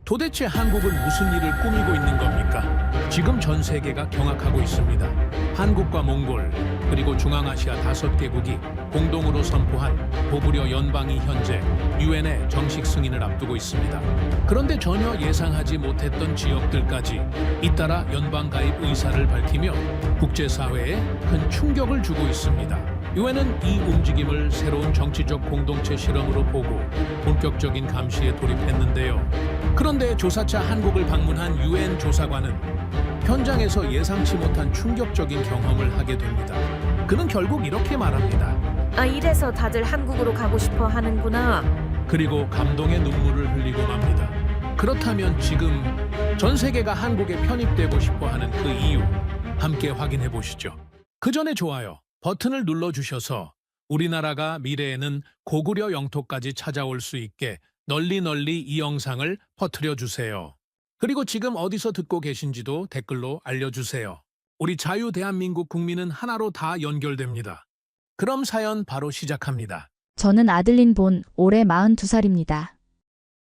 도대체 한국은 무슨 일을 꾸미고 있는 겁니까? 지금 전 세계가 경악하고 있습니다. 한국과 몽골 그리고 중앙아시아 5개국이 공동으로 선포한 고구려 연방이 현재 유엔의 정식 승인을 앞두고 있습니다. 그런데 전혀 예상하지 못했던 지역들까지 잇따라 연방 가입 의사를 밝히며 국제사회에 큰 충격을 주고 있습니다. 유엔은 이 움직임을 새로운 정치적 공동체 실험으로 보고 본격적인 감시에 돌입했는데요. 그런데 조사차 한국을 방문한 유엔 조사관은 현장에서 예상치 못한 충격적인 경험을 하게 됩니다. 그는 결국 이렇게 말합니다. 이래서 다들 한국으로 가고 싶어 하는구나. 그리고 감동의 눈물을 흘리고 맙니다. 그렇다면 지금 전 세계가 한국에 편입되고 싶어 하는 그 이유 함께 확인해 보시죠. 그 전에 좋아요 버튼을 눌러주셔서 우리나라가 미래에는 고구려 영토까지 찾아올 수 있게 널리 이 영상을 퍼뜨려 주세요. 그리고 지금 어디서 듣고 계신지도 댓글로 알려주세요. 우리 자유 대한민국 국민은 하나로 다 연결됩니다. 그럼 사연 바로 시작합니다. 저는 아들린 본 올해 42살입니다.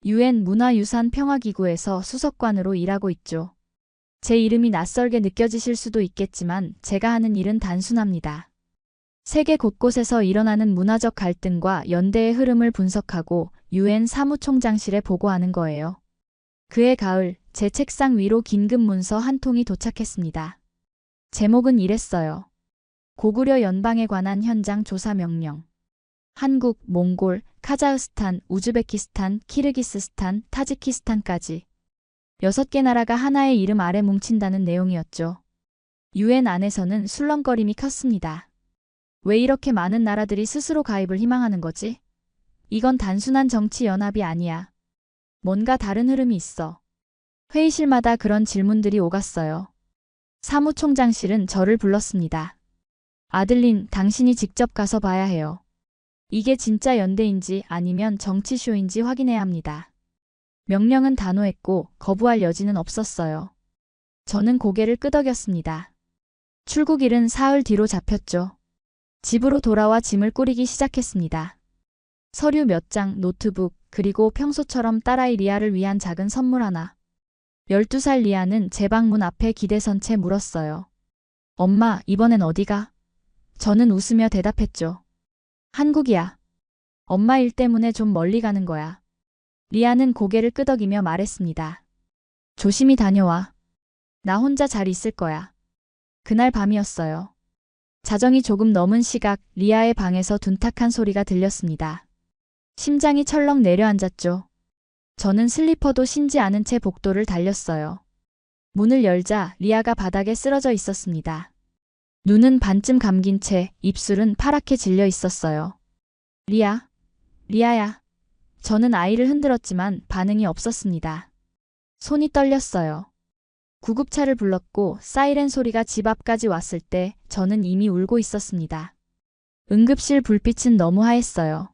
유엔 문화유산 평화기구에서 수석관으로 일하고 있죠. 제 이름이 낯설게 느껴지실 수도 있겠지만 제가 하는 일은 단순합니다. 세계 곳곳에서 일어나는 문화적 갈등과 연대의 흐름을 분석하고 유엔 사무총장실에 보고하는 거예요. 그해 가을 제 책상 위로 긴급 문서 한 통이 도착했습니다. 제목은 이랬어요. 고구려 연방에 관한 현장 조사 명령. 한국, 몽골, 카자흐스탄, 우즈베키스탄, 키르기스스탄, 타지키스탄까지 6개 나라가 하나의 이름 아래 뭉친다는 내용이었죠. 유엔 안에서는 술렁거림이 컸습니다. 왜 이렇게 많은 나라들이 스스로 가입을 희망하는 거지? 이건 단순한 정치 연합이 아니야. 뭔가 다른 흐름이 있어. 회의실마다 그런 질문들이 오갔어요. 사무총장실은 저를 불렀습니다. 아들린, 당신이 직접 가서 봐야 해요. 이게 진짜 연대인지 아니면 정치쇼인지 확인해야 합니다. 명령은 단호했고 거부할 여지는 없었어요. 저는 고개를 끄덕였습니다. 출국일은 사흘 뒤로 잡혔죠. 집으로 돌아와 짐을 꾸리기 시작했습니다. 서류 몇 장, 노트북, 그리고 평소처럼 딸아이 리아를 위한 작은 선물 하나. 12살 리아는 제 방 문 앞에 기대선 채 물었어요. 엄마, 이번엔 어디가? 저는 웃으며 대답했죠. 한국이야. 엄마 일 때문에 좀 멀리 가는 거야. 리아는 고개를 끄덕이며 말했습니다. 조심히 다녀와. 나 혼자 잘 있을 거야. 그날 밤이었어요. 자정이 조금 넘은 시각 리아의 방에서 둔탁한 소리가 들렸습니다. 심장이 철렁 내려앉았죠. 저는 슬리퍼도 신지 않은 채 복도를 달렸어요. 문을 열자 리아가 바닥에 쓰러져 있었습니다. 눈은 반쯤 감긴 채 입술은 파랗게 질려 있었어요. 리아, 리아야. 저는 아이를 흔들었지만 반응이 없었습니다. 손이 떨렸어요. 구급차를 불렀고 사이렌 소리가 집 앞까지 왔을 때 저는 이미 울고 있었습니다. 응급실 불빛은 너무 하했어요.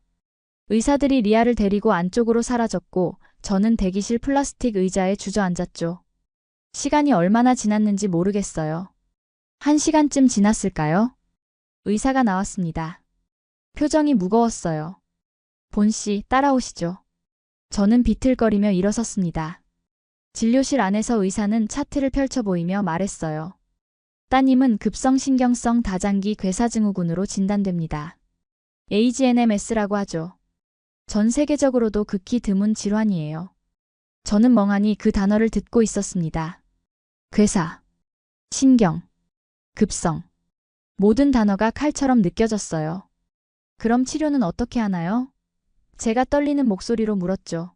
의사들이 리아를 데리고 안쪽으로 사라졌고 저는 대기실 플라스틱 의자에 주저앉았죠. 시간이 얼마나 지났는지 모르겠어요. 1시간쯤 지났을까요? 의사가 나왔습니다. 표정이 무거웠어요. 본 씨, 따라오시죠. 저는 비틀거리며 일어섰습니다. 진료실 안에서 의사는 차트를 펼쳐 보이며 말했어요. 따님은 급성신경성 다장기 괴사증후군으로 진단됩니다. AGNMS라고 하죠. 전 세계적으로도 극히 드문 질환이에요. 저는 멍하니 그 단어를 듣고 있었습니다. 괴사, 신경, 급성. 모든 단어가 칼처럼 느껴졌어요. 그럼 치료는 어떻게 하나요? 제가 떨리는 목소리로 물었죠.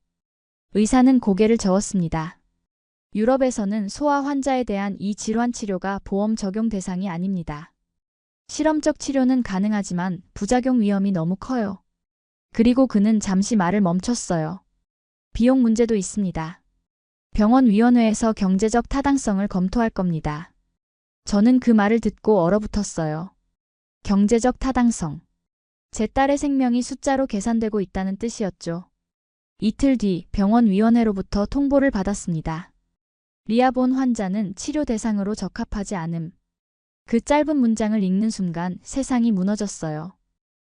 의사는 고개를 저었습니다. 유럽에서는 소아 환자에 대한 이 질환 치료가 보험 적용 대상이 아닙니다. 실험적 치료는 가능하지만 부작용 위험이 너무 커요. 그리고 그는 잠시 말을 멈췄어요. 비용 문제도 있습니다. 병원위원회에서 경제적 타당성을 검토할 겁니다. 저는 그 말을 듣고 얼어붙었어요. 경제적 타당성. 제 딸의 생명이 숫자로 계산되고 있다는 뜻이었죠. 이틀 뒤 병원위원회로부터 통보를 받았습니다. 리아 본 환자는 치료 대상으로 적합하지 않음. 그 짧은 문장을 읽는 순간 세상이 무너졌어요.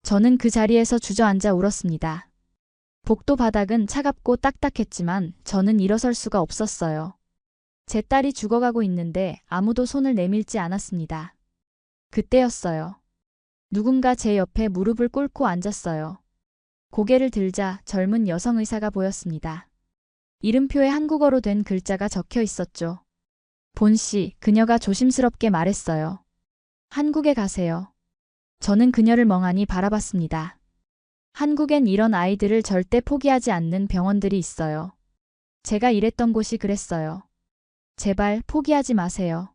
저는 그 자리에서 주저앉아 울었습니다. 복도 바닥은 차갑고 딱딱했지만 저는 일어설 수가 없었어요. 제 딸이 죽어가고 있는데 아무도 손을 내밀지 않았습니다. 그때였어요. 누군가 제 옆에 무릎을 꿇고 앉았어요. 고개를 들자 젊은 여성 의사가 보였습니다. 이름표에 한국어로 된 글자가 적혀 있었죠. 본 씨, 그녀가 조심스럽게 말했어요. 한국에 가세요. 저는 그녀를 멍하니 바라봤습니다. 한국엔 이런 아이들을 절대 포기하지 않는 병원들이 있어요. 제가 일했던 곳이 그랬어요. 제발 포기하지 마세요.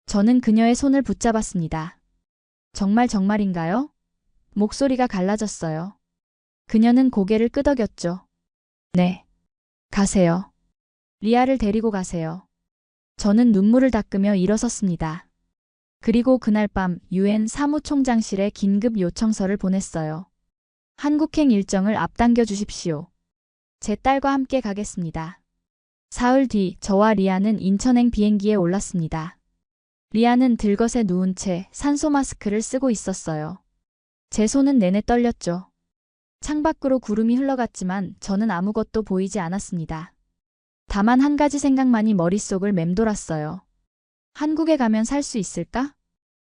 저는 그녀의 손을 붙잡았습니다. 정말인가요? 목소리가 갈라졌어요. 그녀는 고개를 끄덕였죠. 네. 가세요. 리아를 데리고 가세요. 저는 눈물을 닦으며 일어섰습니다. 그리고 그날 밤 UN 사무총장실에 긴급 요청서를 보냈어요. 한국행 일정을 앞당겨 주십시오. 제 딸과 함께 가겠습니다. 사흘 뒤 저와 리아는 인천행 비행기에 올랐습니다. 리아는 들것에 누운 채 산소 마스크를 쓰고 있었어요. 제 손은 내내 떨렸죠. 창밖으로 구름이 흘러갔지만 저는 아무것도 보이지 않았습니다. 다만 한 가지 생각만이 머릿속을 맴돌았어요. 한국에 가면 살 수 있을까?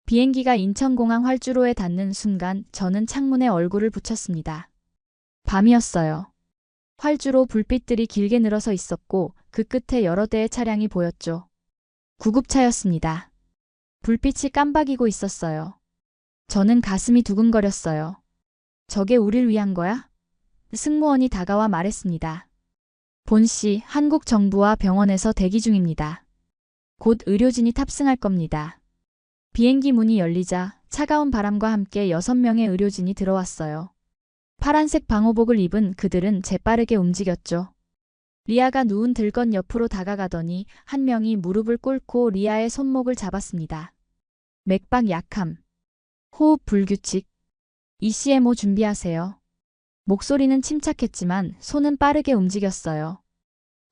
비행기가 인천공항 활주로에 닿는 순간 저는 창문에 얼굴을 붙였습니다. 밤이었어요. 활주로 불빛들이 길게 늘어서 있었고 그 끝에 여러 대의 차량이 보였죠. 구급차였습니다. 불빛이 깜박이고 있었어요. 저는 가슴이 두근거렸어요. 저게 우릴 위한 거야? 승무원이 다가와 말했습니다. 본 씨, 한국 정부와 병원에서 대기 중입니다. 곧 의료진이 탑승할 겁니다. 비행기 문이 열리자 차가운 바람과 함께 6명의 의료진이 들어왔어요. 파란색 방호복을 입은 그들은 재빠르게 움직였죠. 리아가 누운 들것 옆으로 다가가더니 한 명이 무릎을 꿇고 리아의 손목을 잡았습니다. 맥박 약함. 호흡 불규칙. ECMO 준비하세요. 목소리는 침착했지만 손은 빠르게 움직였어요.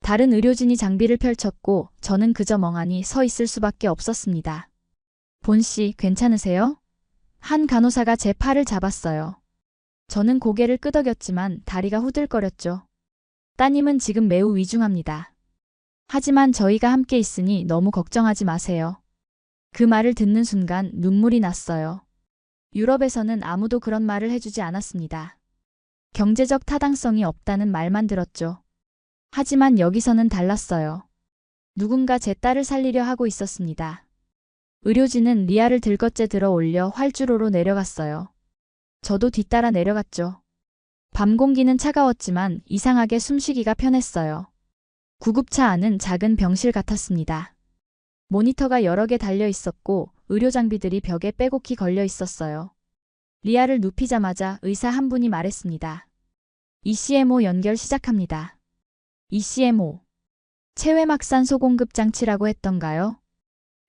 다른 의료진이 장비를 펼쳤고 저는 그저 멍하니 서 있을 수밖에 없었습니다. 본 씨, 괜찮으세요? 한 간호사가 제 팔을 잡았어요. 저는 고개를 끄덕였지만 다리가 후들거렸죠. 따님은 지금 매우 위중합니다. 하지만 저희가 함께 있으니 너무 걱정하지 마세요. 그 말을 듣는 순간 눈물이 났어요. 유럽에서는 아무도 그런 말을 해주지 않았습니다. 경제적 타당성이 없다는 말만 들었죠. 하지만 여기서는 달랐어요. 누군가 제 딸을 살리려 하고 있었습니다. 의료진은 리아를 들것째 들어 올려 활주로로 내려갔어요. 저도 뒤따라 내려갔죠. 밤 공기는 차가웠지만 이상하게 숨쉬기가 편했어요. 구급차 안은 작은 병실 같았습니다. 모니터가 여러 개 달려 있었고 의료 장비들이 벽에 빼곡히 걸려 있었어요. 리아를 눕히자마자 의사 한 분이 말했습니다. ECMO 연결 시작합니다. ECMO. 체외막산소 공급 장치라고 했던가요?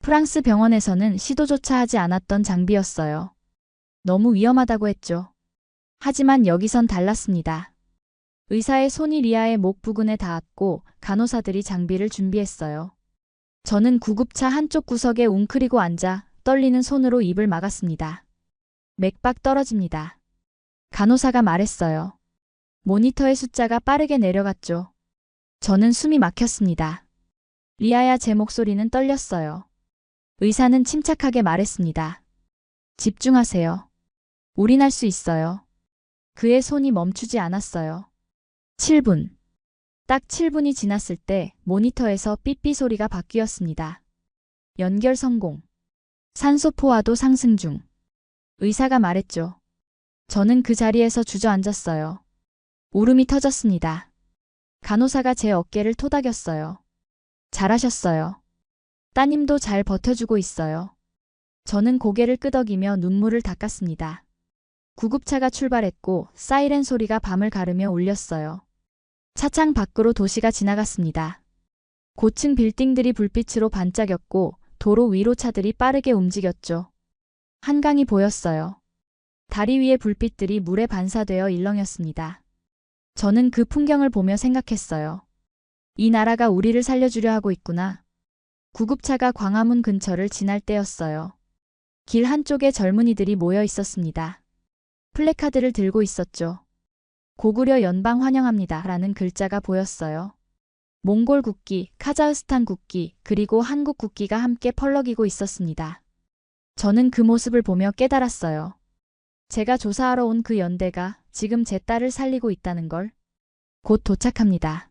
프랑스 병원에서는 시도조차 하지 않았던 장비였어요. 너무 위험하다고 했죠. 하지만 여기선 달랐습니다. 의사의 손이 리아의 목 부근에 닿았고 간호사들이 장비를 준비했어요. 저는 구급차 한쪽 구석에 웅크리고 앉아 떨리는 손으로 입을 막았습니다. 맥박 떨어집니다. 간호사가 말했어요. 모니터의 숫자가 빠르게 내려갔죠. 저는 숨이 막혔습니다. 리아야, 제 목소리는 떨렸어요. 의사는 침착하게 말했습니다. 집중하세요. 우린 할 수 있어요. 그의 손이 멈추지 않았어요. 7분. 딱 7분이 지났을 때 모니터에서 삐삐 소리가 바뀌었습니다. 연결 성공. 산소 포화도 상승 중. 의사가 말했죠. 저는 그 자리에서 주저앉았어요. 울음이 터졌습니다. 간호사가 제 어깨를 토닥였어요. 잘하셨어요. 따님도 잘 버텨주고 있어요. 저는 고개를 끄덕이며 눈물을 닦았습니다. 구급차가 출발했고 사이렌 소리가 밤을 가르며 울렸어요. 차창 밖으로 도시가 지나갔습니다. 고층 빌딩들이 불빛으로 반짝였고 도로 위로 차들이 빠르게 움직였죠. 한강이 보였어요. 다리 위의 불빛들이 물에 반사되어 일렁였습니다. 저는 그 풍경을 보며 생각했어요. 이 나라가 우리를 살려주려 하고 있구나. 구급차가 광화문 근처를 지날 때였어요. 길 한쪽에 젊은이들이 모여 있었습니다. 플래카드를 들고 있었죠. 고구려 연방 환영합니다 라는 글자가 보였어요. 몽골 국기, 카자흐스탄 국기, 그리고 한국 국기가 함께 펄럭이고 있었습니다. 저는 그 모습을 보며 깨달았어요. 제가 조사하러 온 그 연대가 지금 제 딸을 살리고 있다는 걸. 곧 도착합니다.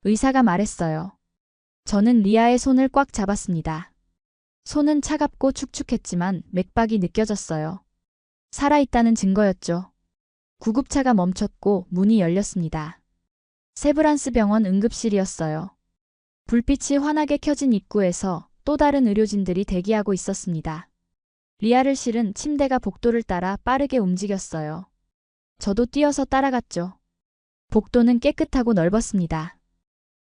의사가 말했어요. 저는 리아의 손을 꽉 잡았습니다. 손은 차갑고 축축했지만 맥박이 느껴졌어요. 살아있다는 증거였죠. 구급차가 멈췄고 문이 열렸습니다. 세브란스 병원 응급실이었어요. 불빛이 환하게 켜진 입구에서 또 다른 의료진들이 대기하고 있었습니다. 리아를 실은 침대가 복도를 따라 빠르게 움직였어요. 저도 뛰어서 따라갔죠. 복도는 깨끗하고 넓었습니다.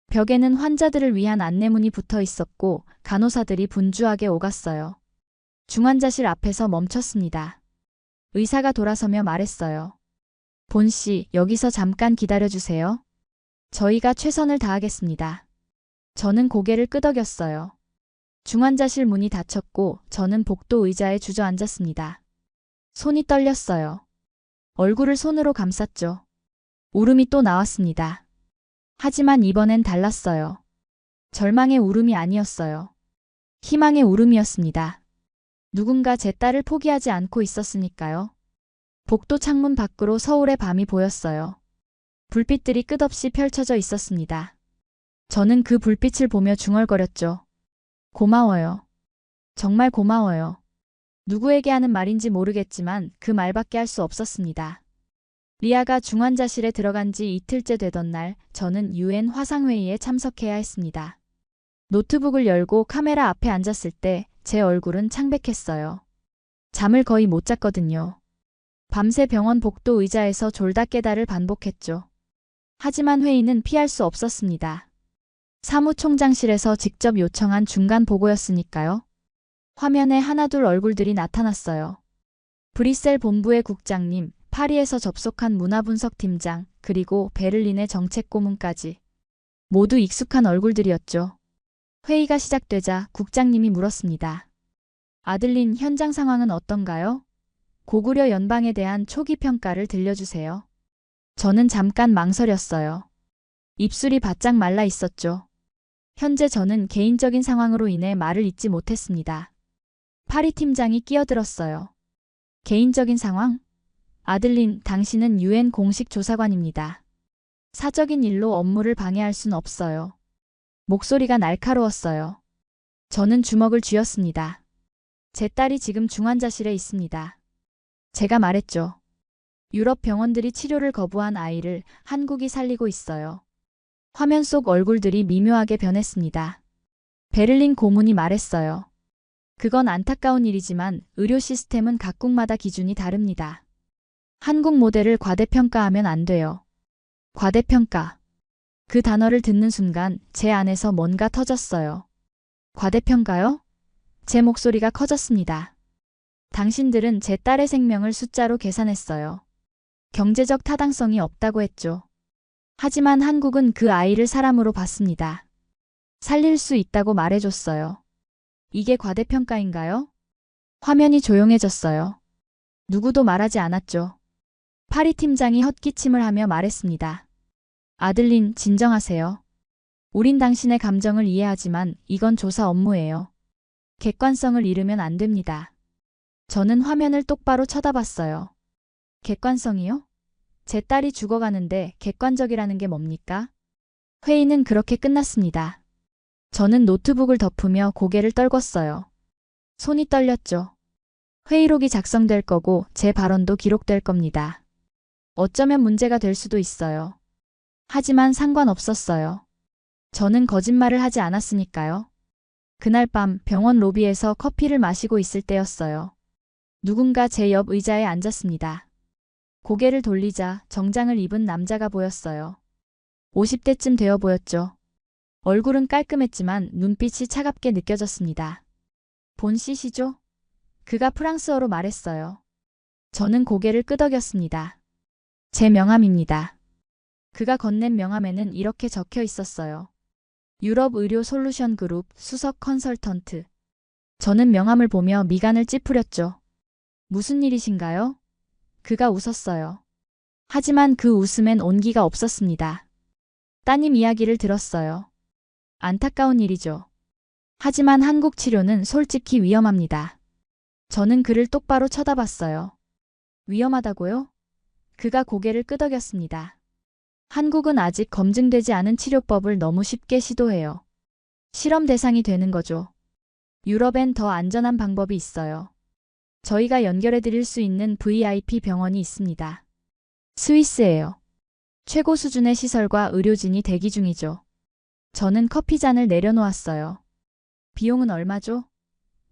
벽에는 환자들을 위한 안내문이 붙어 있었고 간호사들이 분주하게 오갔어요. 중환자실 앞에서 멈췄습니다. 의사가 돌아서며 말했어요. 본 씨, 여기서 잠깐 기다려주세요. 저희가 최선을 다하겠습니다. 저는 고개를 끄덕였어요. 중환자실 문이 닫혔고 저는 복도 의자에 주저앉았습니다. 손이 떨렸어요. 얼굴을 손으로 감쌌죠. 울음이 또 나왔습니다. 하지만 이번엔 달랐어요. 절망의 울음이 아니었어요. 희망의 울음이었습니다. 누군가 제 딸을 포기하지 않고 있었으니까요. 복도 창문 밖으로 서울의 밤이 보였어요. 불빛들이 끝없이 펼쳐져 있었습니다. 저는 그 불빛을 보며 중얼거렸죠. 고마워요. 정말 고마워요. 누구에게 하는 말인지 모르겠지만 그 말밖에 할 수 없었습니다. 리아가 중환자실에 들어간 지 이틀째 되던 날, 저는 UN 화상회의에 참석해야 했습니다. 노트북을 열고 카메라 앞에 앉았을 때 제 얼굴은 창백했어요. 잠을 거의 못 잤거든요. 밤새 병원 복도 의자에서 졸다 깨달을 반복했죠. 하지만 회의는 피할 수 없었습니다. 사무총장실에서 직접 요청한 중간 보고였으니까요. 화면에 하나둘 얼굴들이 나타났어요. 브뤼셀 본부의 국장님, 파리에서 접속한 문화분석팀장, 그리고 베를린의 정책고문까지. 모두 익숙한 얼굴들이었죠. 회의가 시작되자 국장님이 물었습니다. 아들린, 현장 상황은 어떤가요? 고구려 연방에 대한 초기 평가를 들려주세요. 저는 잠깐 망설였어요. 입술이 바짝 말라 있었죠. 현재 저는 개인적인 상황으로 인해 말을 잇지 못했습니다. 파리 팀장이 끼어들었어요. 개인적인 상황? 아들린, 당신은 UN 공식 조사관입니다. 사적인 일로 업무를 방해할 순 없어요. 목소리가 날카로웠어요. 저는 주먹을 쥐었습니다. 제 딸이 지금 중환자실에 있습니다. 제가 말했죠. 유럽 병원들이 치료를 거부한 아이를 한국이 살리고 있어요. 화면 속 얼굴들이 미묘하게 변했습니다. 베를린 고문이 말했어요. 그건 안타까운 일이지만 의료 시스템은 각국마다 기준이 다릅니다. 한국 모델을 과대평가하면 안 돼요. 과대평가. 그 단어를 듣는 순간 제 안에서 뭔가 터졌어요. 과대평가요? 제 목소리가 커졌습니다. 당신들은 제 딸의 생명을 숫자로 계산했어요. 경제적 타당성이 없다고 했죠. 하지만 한국은 그 아이를 사람으로 봤습니다. 살릴 수 있다고 말해줬어요. 이게 과대평가인가요? 화면이 조용해졌어요. 누구도 말하지 않았죠. 파리 팀장이 헛기침을 하며 말했습니다. 아들린, 진정하세요. 우린 당신의 감정을 이해하지만 이건 조사 업무예요. 객관성을 잃으면 안 됩니다. 저는 화면을 똑바로 쳐다봤어요. 객관성이요? 제 딸이 죽어가는데 객관적이라는 게 뭡니까? 회의는 그렇게 끝났습니다. 저는 노트북을 덮으며 고개를 떨궜어요. 손이 떨렸죠. 회의록이 작성될 거고 제 발언도 기록될 겁니다. 어쩌면 문제가 될 수도 있어요. 하지만 상관없었어요. 저는 거짓말을 하지 않았으니까요. 그날 밤 병원 로비에서 커피를 마시고 있을 때였어요. 누군가 제 옆 의자에 앉았습니다. 고개를 돌리자 정장을 입은 남자가 보였어요. 50대쯤 되어 보였죠. 얼굴은 깔끔했지만 눈빛이 차갑게 느껴졌습니다. 본 씨시죠? 그가 프랑스어로 말했어요. 저는 고개를 끄덕였습니다. 제 명함입니다. 그가 건넨 명함에는 이렇게 적혀 있었어요. 유럽 의료 솔루션 그룹 수석 컨설턴트. 저는 명함을 보며 미간을 찌푸렸죠. 무슨 일이신가요? 그가 웃었어요. 하지만 그 웃음엔 온기가 없었습니다. 따님 이야기를 들었어요. 안타까운 일이죠. 하지만 한국 치료는 솔직히 위험합니다. 저는 그를 똑바로 쳐다봤어요. 위험하다고요? 그가 고개를 끄덕였습니다. 한국은 아직 검증되지 않은 치료법을 너무 쉽게 시도해요. 실험 대상이 되는 거죠. 유럽엔 더 안전한 방법이 있어요. 저희가 연결해 드릴 수 있는 VIP 병원이 있습니다. 스위스예요. 최고 수준의 시설과 의료진이 대기 중이죠. 저는 커피잔을 내려놓았어요. 비용은 얼마죠?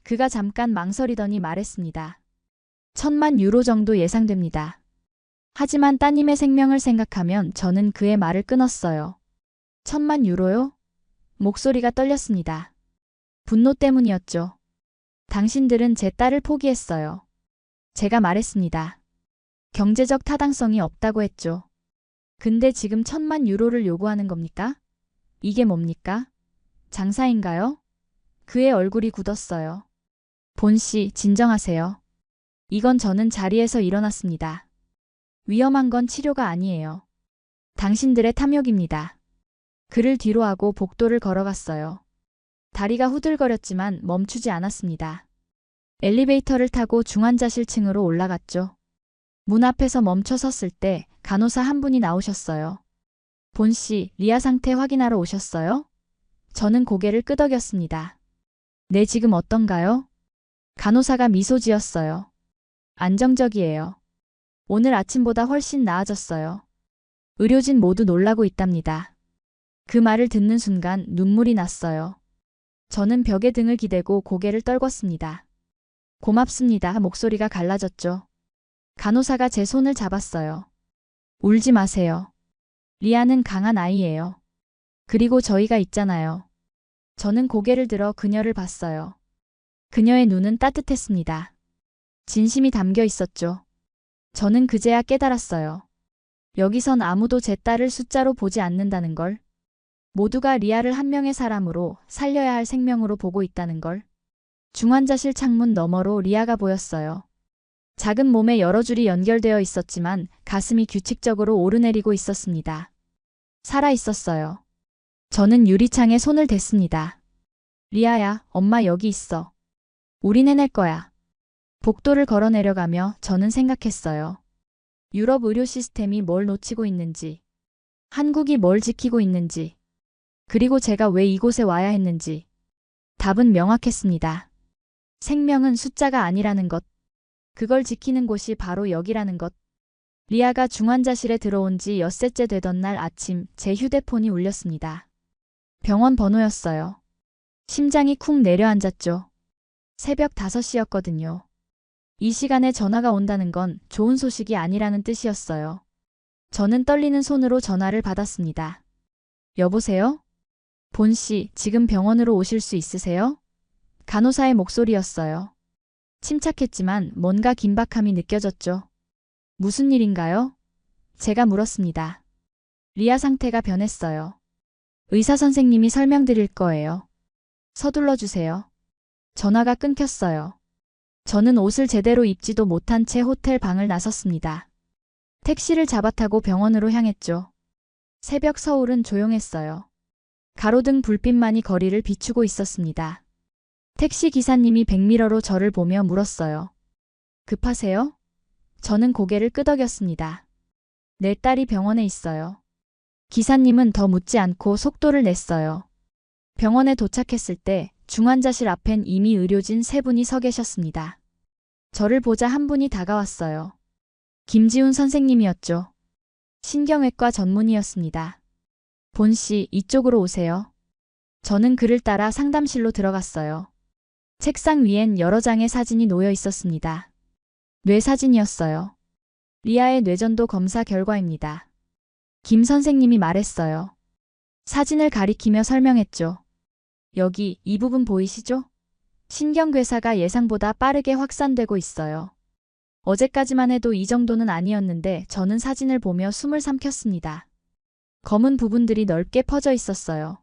그가 잠깐 망설이더니 말했습니다. 1,000만 유로 정도 예상됩니다. 하지만 따님의 생명을 생각하면 저는 그의 말을 끊었어요. 1,000만 유로요? 목소리가 떨렸습니다. 분노 때문이었죠. 당신들은 제 딸을 포기했어요. 제가 말했습니다. 경제적 타당성이 없다고 했죠. 근데 지금 1,000만 유로를 요구하는 겁니까? 이게 뭡니까? 장사인가요? 그의 얼굴이 굳었어요. 본 씨, 진정하세요. 이건 저는 자리에서 일어났습니다. 위험한 건 치료가 아니에요. 당신들의 탐욕입니다. 그를 뒤로 하고 복도를 걸어갔어요. 다리가 후들거렸지만 멈추지 않았습니다. 엘리베이터를 타고 중환자실 층으로 올라갔죠. 문 앞에서 멈춰 섰을 때 간호사 한 분이 나오셨어요. 본 씨, 리아 상태 확인하러 오셨어요? 저는 고개를 끄덕였습니다. 네, 지금 어떤가요? 간호사가 미소 지었어요. 안정적이에요. 오늘 아침보다 훨씬 나아졌어요. 의료진 모두 놀라고 있답니다. 그 말을 듣는 순간 눈물이 났어요. 저는 벽에 등을 기대고 고개를 떨궜습니다. 고맙습니다. 목소리가 갈라졌죠. 간호사가 제 손을 잡았어요. 울지 마세요. 리아는 강한 아이예요. 그리고 저희가 있잖아요. 저는 고개를 들어 그녀를 봤어요. 그녀의 눈은 따뜻했습니다. 진심이 담겨 있었죠. 저는 그제야 깨달았어요. 여기선 아무도 제 딸을 숫자로 보지 않는다는 걸. 모두가 리아를 한 명의 사람으로, 살려야 할 생명으로 보고 있다는 걸. 중환자실 창문 너머로 리아가 보였어요. 작은 몸에 여러 줄이 연결되어 있었지만 가슴이 규칙적으로 오르내리고 있었습니다. 살아 있었어요. 저는 유리창에 손을 댔습니다. 리아야, 엄마 여기 있어. 우린 해낼 거야. 복도를 걸어 내려가며 저는 생각했어요. 유럽 의료 시스템이 뭘 놓치고 있는지, 한국이 뭘 지키고 있는지, 그리고 제가 왜 이곳에 와야 했는지. 답은 명확했습니다. 생명은 숫자가 아니라는 것. 그걸 지키는 곳이 바로 여기라는 것. 리아가 중환자실에 들어온 지 엿새째 되던 날 아침 제 휴대폰이 울렸습니다. 병원 번호였어요. 심장이 쿵 내려앉았죠. 새벽 5시였거든요. 이 시간에 전화가 온다는 건 좋은 소식이 아니라는 뜻이었어요. 저는 떨리는 손으로 전화를 받았습니다. 여보세요? 본 씨, 지금 병원으로 오실 수 있으세요? 간호사의 목소리였어요. 침착했지만 뭔가 긴박함이 느껴졌죠. 무슨 일인가요? 제가 물었습니다. 리아 상태가 변했어요. 의사 선생님이 설명드릴 거예요. 서둘러 주세요. 전화가 끊겼어요. 저는 옷을 제대로 입지도 못한 채 호텔 방을 나섰습니다. 택시를 잡아타고 병원으로 향했죠. 새벽 서울은 조용했어요. 가로등 불빛만이 거리를 비추고 있었습니다. 택시 기사님이 백미러로 저를 보며 물었어요. 급하세요? 저는 고개를 끄덕였습니다. 내 딸이 병원에 있어요. 기사님은 더 묻지 않고 속도를 냈어요. 병원에 도착했을 때 중환자실 앞엔 이미 의료진 3분이 서 계셨습니다. 저를 보자 한 분이 다가왔어요. 김지훈 선생님이었죠. 신경외과 전문의였습니다. 본 씨, 이쪽으로 오세요. 저는 그를 따라 상담실로 들어갔어요. 책상 위엔 여러 장의 사진이 놓여 있었습니다. 뇌 사진이었어요. 리아의 뇌전도 검사 결과입니다. 김 선생님이 말했어요. 사진을 가리키며 설명했죠. 여기 이 부분 보이시죠? 신경괴사가 예상보다 빠르게 확산되고 있어요. 어제까지만 해도 이 정도는 아니었는데 저는 사진을 보며 숨을 삼켰습니다. 검은 부분들이 넓게 퍼져 있었어요.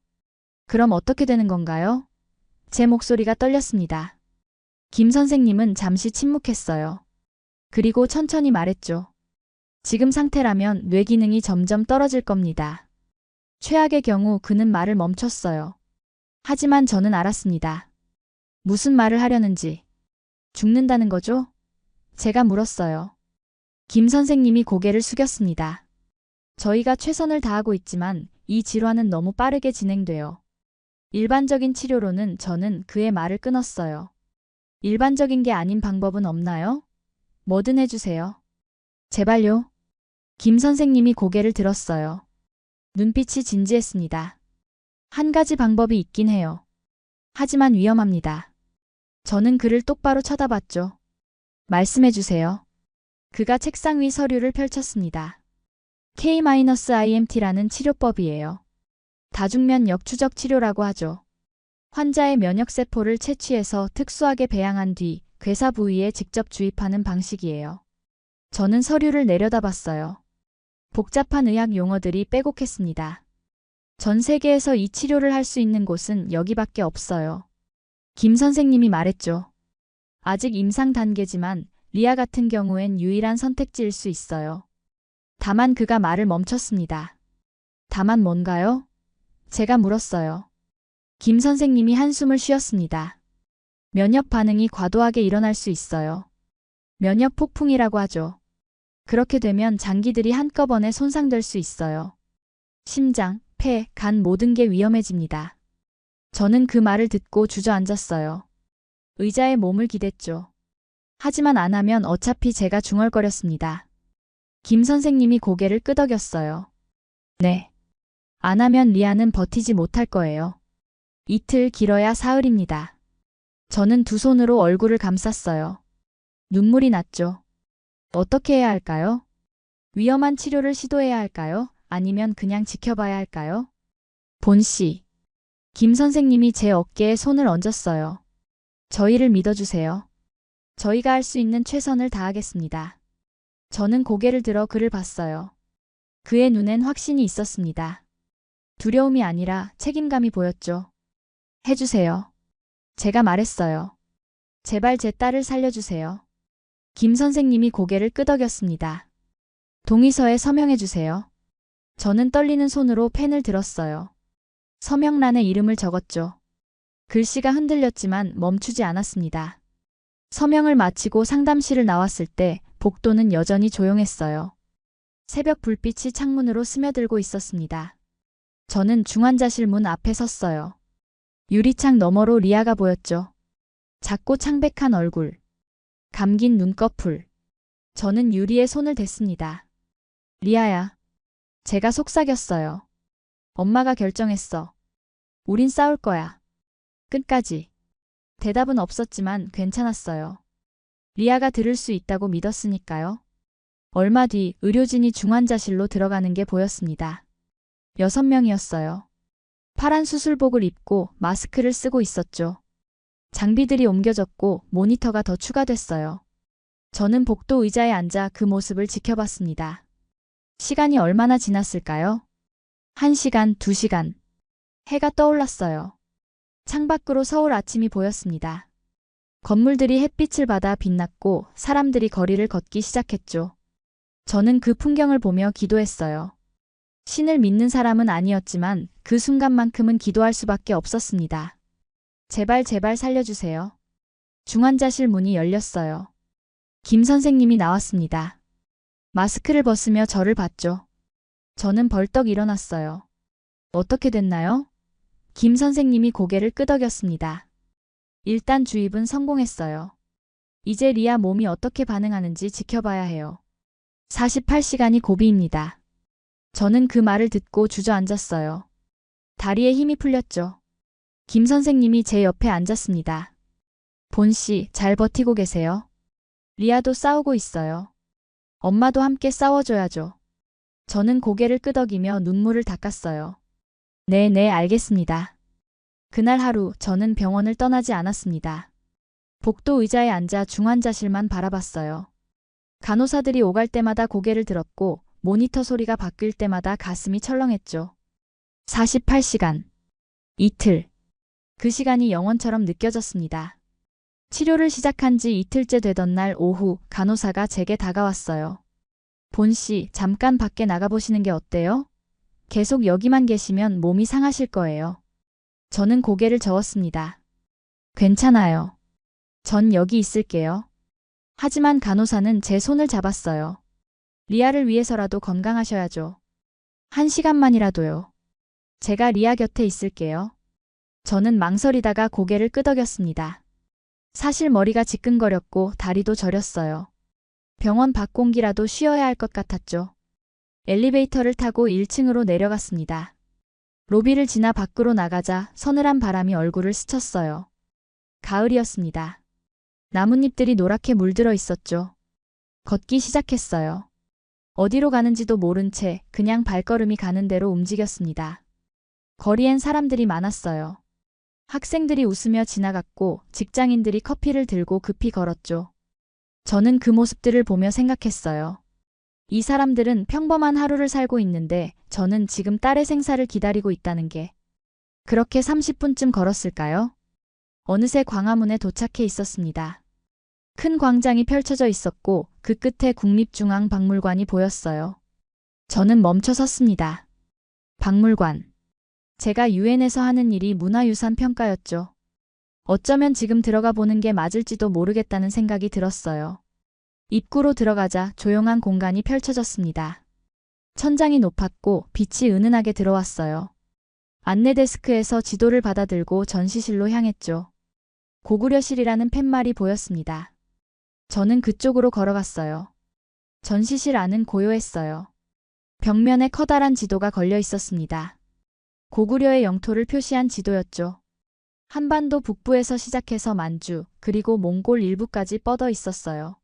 그럼 어떻게 되는 건가요? 제 목소리가 떨렸습니다. 김 선생님은 잠시 침묵했어요. 그리고 천천히 말했죠. 지금 상태라면 뇌 기능이 점점 떨어질 겁니다. 최악의 경우 그는 말을 멈췄어요. 하지만 저는 알았습니다. 무슨 말을 하려는지. 죽는다는 거죠? 제가 물었어요. 김 선생님이 고개를 숙였습니다. 저희가 최선을 다하고 있지만 이 질환은 너무 빠르게 진행돼요. 일반적인 치료로는 저는 그의 말을 끊었어요. 일반적인 게 아닌 방법은 없나요? 뭐든 해주세요. 제발요. 김 선생님이 고개를 들었어요. 눈빛이 진지했습니다. 한 가지 방법이 있긴 해요. 하지만 위험합니다. 저는 그를 똑바로 쳐다봤죠. 말씀해주세요. 그가 책상 위 서류를 펼쳤습니다. K-IMT라는 치료법이에요. 다중면 역추적 치료라고 하죠. 환자의 면역세포를 채취해서 특수하게 배양한 뒤 괴사 부위에 직접 주입하는 방식이에요. 저는 서류를 내려다봤어요. 복잡한 의학 용어들이 빼곡했습니다. 전 세계에서 이 치료를 할 수 있는 곳은 여기밖에 없어요. 김 선생님이 말했죠. 아직 임상 단계지만 리아 같은 경우엔 유일한 선택지일 수 있어요. 다만 그가 말을 멈췄습니다. 다만 뭔가요? 제가 물었어요. 김 선생님이 한숨을 쉬었습니다. 면역 반응이 과도하게 일어날 수 있어요. 면역 폭풍이라고 하죠. 그렇게 되면 장기들이 한꺼번에 손상될 수 있어요. 심장, 폐, 간 모든 게 위험해집니다. 저는 그 말을 듣고 주저앉았어요. 의자에 몸을 기댔죠. 하지만 안 하면 어차피 제가 중얼거렸습니다. 김 선생님이 고개를 끄덕였어요. 네. 안 하면 리아는 버티지 못할 거예요. 이틀 길어야 사흘입니다. 저는 두 손으로 얼굴을 감쌌어요. 눈물이 났죠. 어떻게 해야 할까요? 위험한 치료를 시도해야 할까요? 아니면 그냥 지켜봐야 할까요? 본 씨. 김 선생님이 제 어깨에 손을 얹었어요. 저희를 믿어주세요. 저희가 할 수 있는 최선을 다하겠습니다. 저는 고개를 들어 그를 봤어요. 그의 눈엔 확신이 있었습니다. 두려움이 아니라 책임감이 보였죠. 해주세요. 제가 말했어요. 제발 제 딸을 살려주세요. 김 선생님이 고개를 끄덕였습니다. 동의서에 서명해주세요. 저는 떨리는 손으로 펜을 들었어요. 서명란에 이름을 적었죠. 글씨가 흔들렸지만 멈추지 않았습니다. 서명을 마치고 상담실을 나왔을 때 복도는 여전히 조용했어요. 새벽 불빛이 창문으로 스며들고 있었습니다. 저는 중환자실 문 앞에 섰어요. 유리창 너머로 리아가 보였죠. 작고 창백한 얼굴, 감긴 눈꺼풀. 저는 유리에 손을 댔습니다. 리아야. 제가 속삭였어요. 엄마가 결정했어. 우린 싸울 거야. 끝까지. 대답은 없었지만 괜찮았어요. 리아가 들을 수 있다고 믿었으니까요. 얼마 뒤 의료진이 중환자실로 들어가는 게 보였습니다. 6명이었어요. 파란 수술복을 입고 마스크를 쓰고 있었죠. 장비들이 옮겨졌고 모니터가 더 추가됐어요. 저는 복도 의자에 앉아 그 모습을 지켜봤습니다. 시간이 얼마나 지났을까요? 1시간, 2시간. 해가 떠올랐어요. 창밖으로 서울 아침이 보였습니다. 건물들이 햇빛을 받아 빛났고 사람들이 거리를 걷기 시작했죠. 저는 그 풍경을 보며 기도했어요. 신을 믿는 사람은 아니었지만 그 순간만큼은 기도할 수밖에 없었습니다. 제발 제발 살려주세요. 중환자실 문이 열렸어요. 김 선생님이 나왔습니다. 마스크를 벗으며 저를 봤죠. 저는 벌떡 일어났어요. 어떻게 됐나요? 김 선생님이 고개를 끄덕였습니다. 일단 주입은 성공했어요. 이제 리아 몸이 어떻게 반응하는지 지켜봐야 해요. 48시간이 고비입니다. 저는 그 말을 듣고 주저앉았어요. 다리에 힘이 풀렸죠. 김 선생님이 제 옆에 앉았습니다. 본 씨, 잘 버티고 계세요. 리아도 싸우고 있어요. 엄마도 함께 싸워줘야죠. 저는 고개를 끄덕이며 눈물을 닦았어요. 네, 알겠습니다. 그날 하루 저는 병원을 떠나지 않았습니다. 복도 의자에 앉아 중환자실만 바라봤어요. 간호사들이 오갈 때마다 고개를 들었고 모니터 소리가 바뀔 때마다 가슴이 철렁했죠. 48시간. 이틀. 그 시간이 영원처럼 느껴졌습니다. 치료를 시작한 지 이틀째 되던 날 오후 간호사가 제게 다가왔어요. 본 씨, 잠깐 밖에 나가보시는 게 어때요? 계속 여기만 계시면 몸이 상하실 거예요. 저는 고개를 저었습니다. 괜찮아요. 전 여기 있을게요. 하지만 간호사는 제 손을 잡았어요. 리아를 위해서라도 건강하셔야죠. 1시간만이라도요. 제가 리아 곁에 있을게요. 저는 망설이다가 고개를 끄덕였습니다. 사실 머리가 지끈거렸고 다리도 저렸어요. 병원 밖 공기라도 쉬어야 할 것 같았죠. 엘리베이터를 타고 1층으로 내려갔습니다. 로비를 지나 밖으로 나가자 서늘한 바람이 얼굴을 스쳤어요. 가을이었습니다. 나뭇잎들이 노랗게 물들어 있었죠. 걷기 시작했어요. 어디로 가는지도 모른 채 그냥 발걸음이 가는 대로 움직였습니다. 거리엔 사람들이 많았어요. 학생들이 웃으며 지나갔고 직장인들이 커피를 들고 급히 걸었죠. 저는 그 모습들을 보며 생각했어요. 이 사람들은 평범한 하루를 살고 있는데 저는 지금 딸의 생사를 기다리고 있다는 게. 그렇게 30분쯤 걸었을까요? 어느새 광화문에 도착해 있었습니다. 큰 광장이 펼쳐져 있었고 그 끝에 국립중앙박물관이 보였어요. 저는 멈춰 섰습니다. 박물관. 제가 유엔에서 하는 일이 문화유산 평가였죠. 어쩌면 지금 들어가 보는 게 맞을지도 모르겠다는 생각이 들었어요. 입구로 들어가자 조용한 공간이 펼쳐졌습니다. 천장이 높았고 빛이 은은하게 들어왔어요. 안내 데스크에서 지도를 받아들고 전시실로 향했죠. 고구려실이라는 팻말이 보였습니다. 저는 그쪽으로 걸어갔어요. 전시실 안은 고요했어요. 벽면에 커다란 지도가 걸려 있었습니다. 고구려의 영토를 표시한 지도였죠. 한반도 북부에서 시작해서 만주, 그리고 몽골 일부까지 뻗어 있었어요.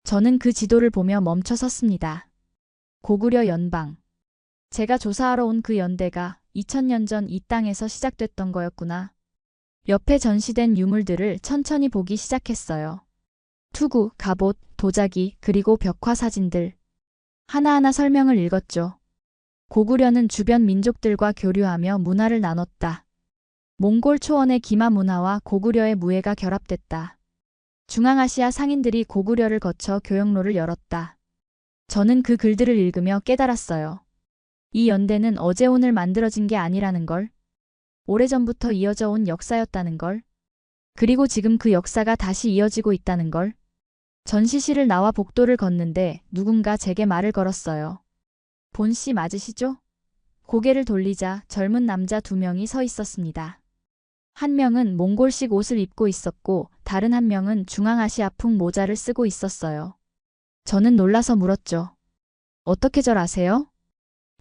저는 그 지도를 보며 멈춰 섰습니다. 고구려 연방. 제가 조사하러 온 그 연대가 2000년 전 이 땅에서 시작됐던 거였구나. 옆에 전시된 유물들을 천천히 보기 시작했어요. 투구, 갑옷, 도자기, 그리고 벽화 사진들. 하나하나 설명을 읽었죠. 고구려는 주변 민족들과 교류하며 문화를 나눴다. 몽골 초원의 기마 문화와 고구려의 무예가 결합됐다. 중앙아시아 상인들이 고구려를 거쳐 교역로를 열었다. 저는 그 글들을 읽으며 깨달았어요. 이 연대는 어제 오늘 만들어진 게 아니라는 걸. 오래전부터 이어져 온 역사였다는 걸. 그리고 지금 그 역사가 다시 이어지고 있다는 걸. 전시실을 나와 복도를 걷는데 누군가 제게 말을 걸었어요. 본 씨 맞으시죠? 고개를 돌리자 젊은 남자 2명이 서 있었습니다. 한 명은 몽골식 옷을 입고 있었고 다른 한 명은 중앙아시아풍 모자를 쓰고 있었어요. 저는 놀라서 물었죠. 어떻게 절 아세요?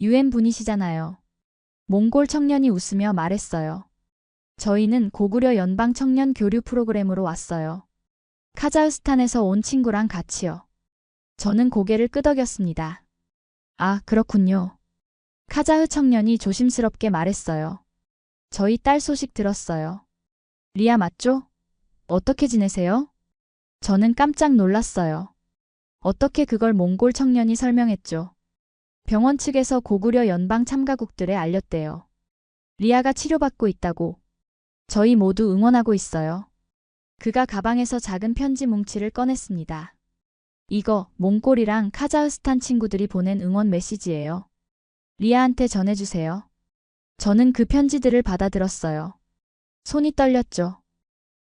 유엔 분이시잖아요. 몽골 청년이 웃으며 말했어요. 저희는 고구려 연방 청년 교류 프로그램으로 왔어요. 카자흐스탄에서 온 친구랑 같이요. 저는 고개를 끄덕였습니다. 아, 그렇군요. 카자흐 청년이 조심스럽게 말했어요. 저희 딸 소식 들었어요. 리아 맞죠? 어떻게 지내세요? 저는 깜짝 놀랐어요. 어떻게 그걸 몽골 청년이 설명했죠. 병원 측에서 고구려 연방 참가국들에 알렸대요. 리아가 치료받고 있다고. 저희 모두 응원하고 있어요. 그가 가방에서 작은 편지 뭉치를 꺼냈습니다. 이거 몽골이랑 카자흐스탄 친구들이 보낸 응원 메시지예요. 리아한테 전해주세요. 저는 그 편지들을 받아들었어요. 손이 떨렸죠.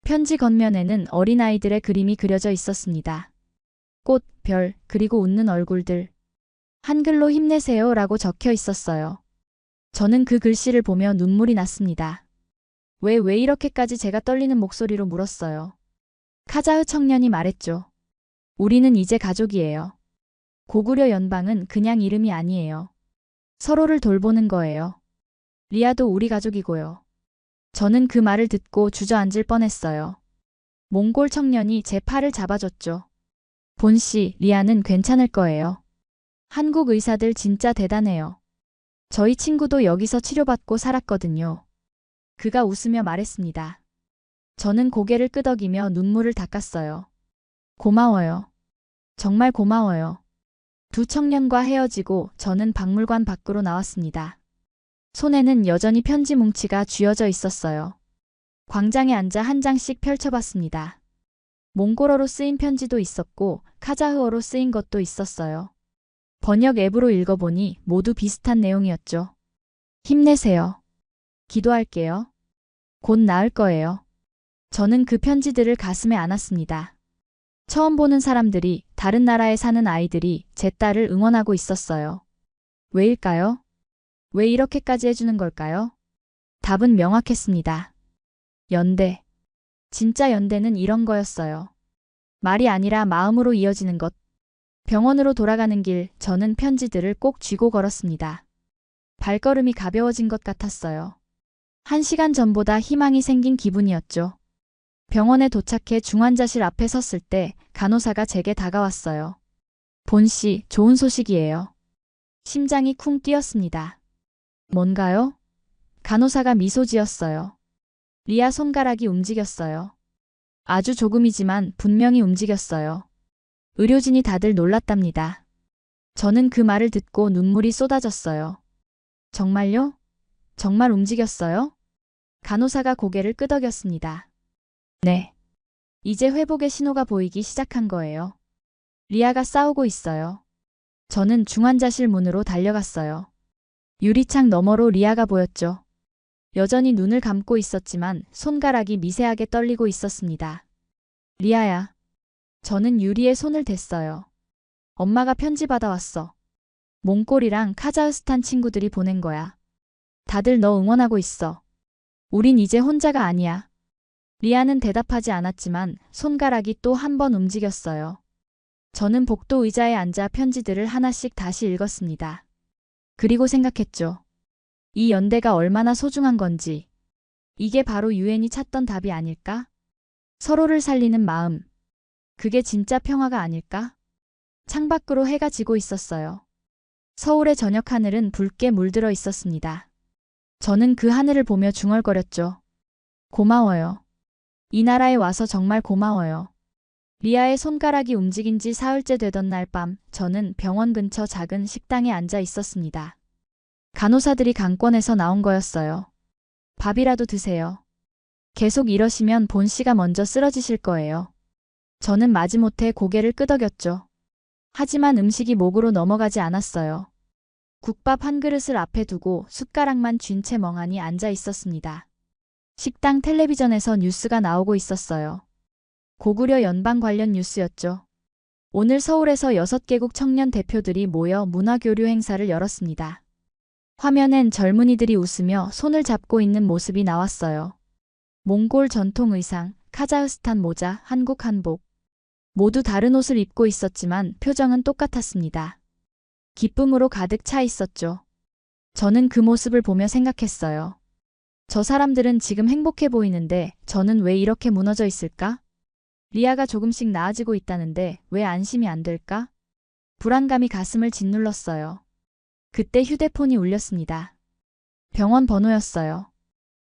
편지 겉면에는 어린아이들의 그림이 그려져 있었습니다. 꽃, 별, 그리고 웃는 얼굴들. 한글로 힘내세요 라고 적혀 있었어요. 저는 그 글씨를 보며 눈물이 났습니다. 왜 이렇게까지 제가 떨리는 목소리로 물었어요. 카자흐 청년이 말했죠. 우리는 이제 가족이에요. 고구려 연방은 그냥 이름이 아니에요. 서로를 돌보는 거예요. 리아도 우리 가족이고요. 저는 그 말을 듣고 주저앉을 뻔했어요. 몽골 청년이 제 팔을 잡아줬죠. 본 씨, 리아는 괜찮을 거예요. 한국 의사들 진짜 대단해요. 저희 친구도 여기서 치료받고 살았거든요. 그가 웃으며 말했습니다. 저는 고개를 끄덕이며 눈물을 닦았어요. 고마워요. 정말 고마워요. 두 청년과 헤어지고 저는 박물관 밖으로 나왔습니다. 손에는 여전히 편지 뭉치가 쥐어져 있었어요. 광장에 앉아 한 장씩 펼쳐봤습니다. 몽골어로 쓰인 편지도 있었고 카자흐어로 쓰인 것도 있었어요. 번역 앱으로 읽어보니 모두 비슷한 내용이었죠. 힘내세요. 기도할게요. 곧 나을 거예요. 저는 그 편지들을 가슴에 안았습니다. 처음 보는 사람들이, 다른 나라에 사는 아이들이 제 딸을 응원하고 있었어요. 왜일까요? 왜 이렇게까지 해주는 걸까요? 답은 명확했습니다. 연대. 진짜 연대는 이런 거였어요. 말이 아니라 마음으로 이어지는 것. 병원으로 돌아가는 길, 저는 편지들을 꼭 쥐고 걸었습니다. 발걸음이 가벼워진 것 같았어요. 1시간 전보다 희망이 생긴 기분이었죠. 병원에 도착해 중환자실 앞에 섰을 때 간호사가 제게 다가왔어요. 본 씨, 좋은 소식이에요. 심장이 쿵 뛰었습니다. 뭔가요? 간호사가 미소 지었어요. 리아 손가락이 움직였어요. 아주 조금이지만 분명히 움직였어요. 의료진이 다들 놀랐답니다. 저는 그 말을 듣고 눈물이 쏟아졌어요. 정말요? 정말 움직였어요? 간호사가 고개를 끄덕였습니다. 네. 이제 회복의 신호가 보이기 시작한 거예요. 리아가 싸우고 있어요. 저는 중환자실 문으로 달려갔어요. 유리창 너머로 리아가 보였죠. 여전히 눈을 감고 있었지만 손가락이 미세하게 떨리고 있었습니다. 리아야. 저는 유리에 손을 댔어요. 엄마가 편지 받아왔어. 몽골이랑 카자흐스탄 친구들이 보낸 거야. 다들 너 응원하고 있어. 우린 이제 혼자가 아니야. 리아는 대답하지 않았지만 손가락이 또 한 번 움직였어요. 저는 복도 의자에 앉아 편지들을 하나씩 다시 읽었습니다. 그리고 생각했죠. 이 연대가 얼마나 소중한 건지. 이게 바로 유엔이 찾던 답이 아닐까? 서로를 살리는 마음. 그게 진짜 평화가 아닐까? 창밖으로 해가 지고 있었어요. 서울의 저녁 하늘은 붉게 물들어 있었습니다. 저는 그 하늘을 보며 중얼거렸죠. 고마워요. 이 나라에 와서 정말 고마워요. 리아의 손가락이 움직인 지 사흘째 되던 날 밤, 저는 병원 근처 작은 식당에 앉아 있었습니다. 간호사들이 강권에서 나온 거였어요. 밥이라도 드세요. 계속 이러시면 본 씨가 먼저 쓰러지실 거예요. 저는 마지못해 고개를 끄덕였죠. 하지만 음식이 목으로 넘어가지 않았어요. 국밥 한 그릇을 앞에 두고 숟가락만 쥔 채 멍하니 앉아 있었습니다. 식당 텔레비전에서 뉴스가 나오고 있었어요. 고구려 연방 관련 뉴스였죠. 오늘 서울에서 6개국 청년 대표들이 모여 문화교류 행사를 열었습니다. 화면엔 젊은이들이 웃으며 손을 잡고 있는 모습이 나왔어요. 몽골 전통 의상, 카자흐스탄 모자, 한국 한복. 모두 다른 옷을 입고 있었지만 표정은 똑같았습니다. 기쁨으로 가득 차 있었죠. 저는 그 모습을 보며 생각했어요. 저 사람들은 지금 행복해 보이는데 저는 왜 이렇게 무너져 있을까? 리아가 조금씩 나아지고 있다는데 왜 안심이 안 될까? 불안감이 가슴을 짓눌렀어요. 그때 휴대폰이 울렸습니다. 병원 번호였어요.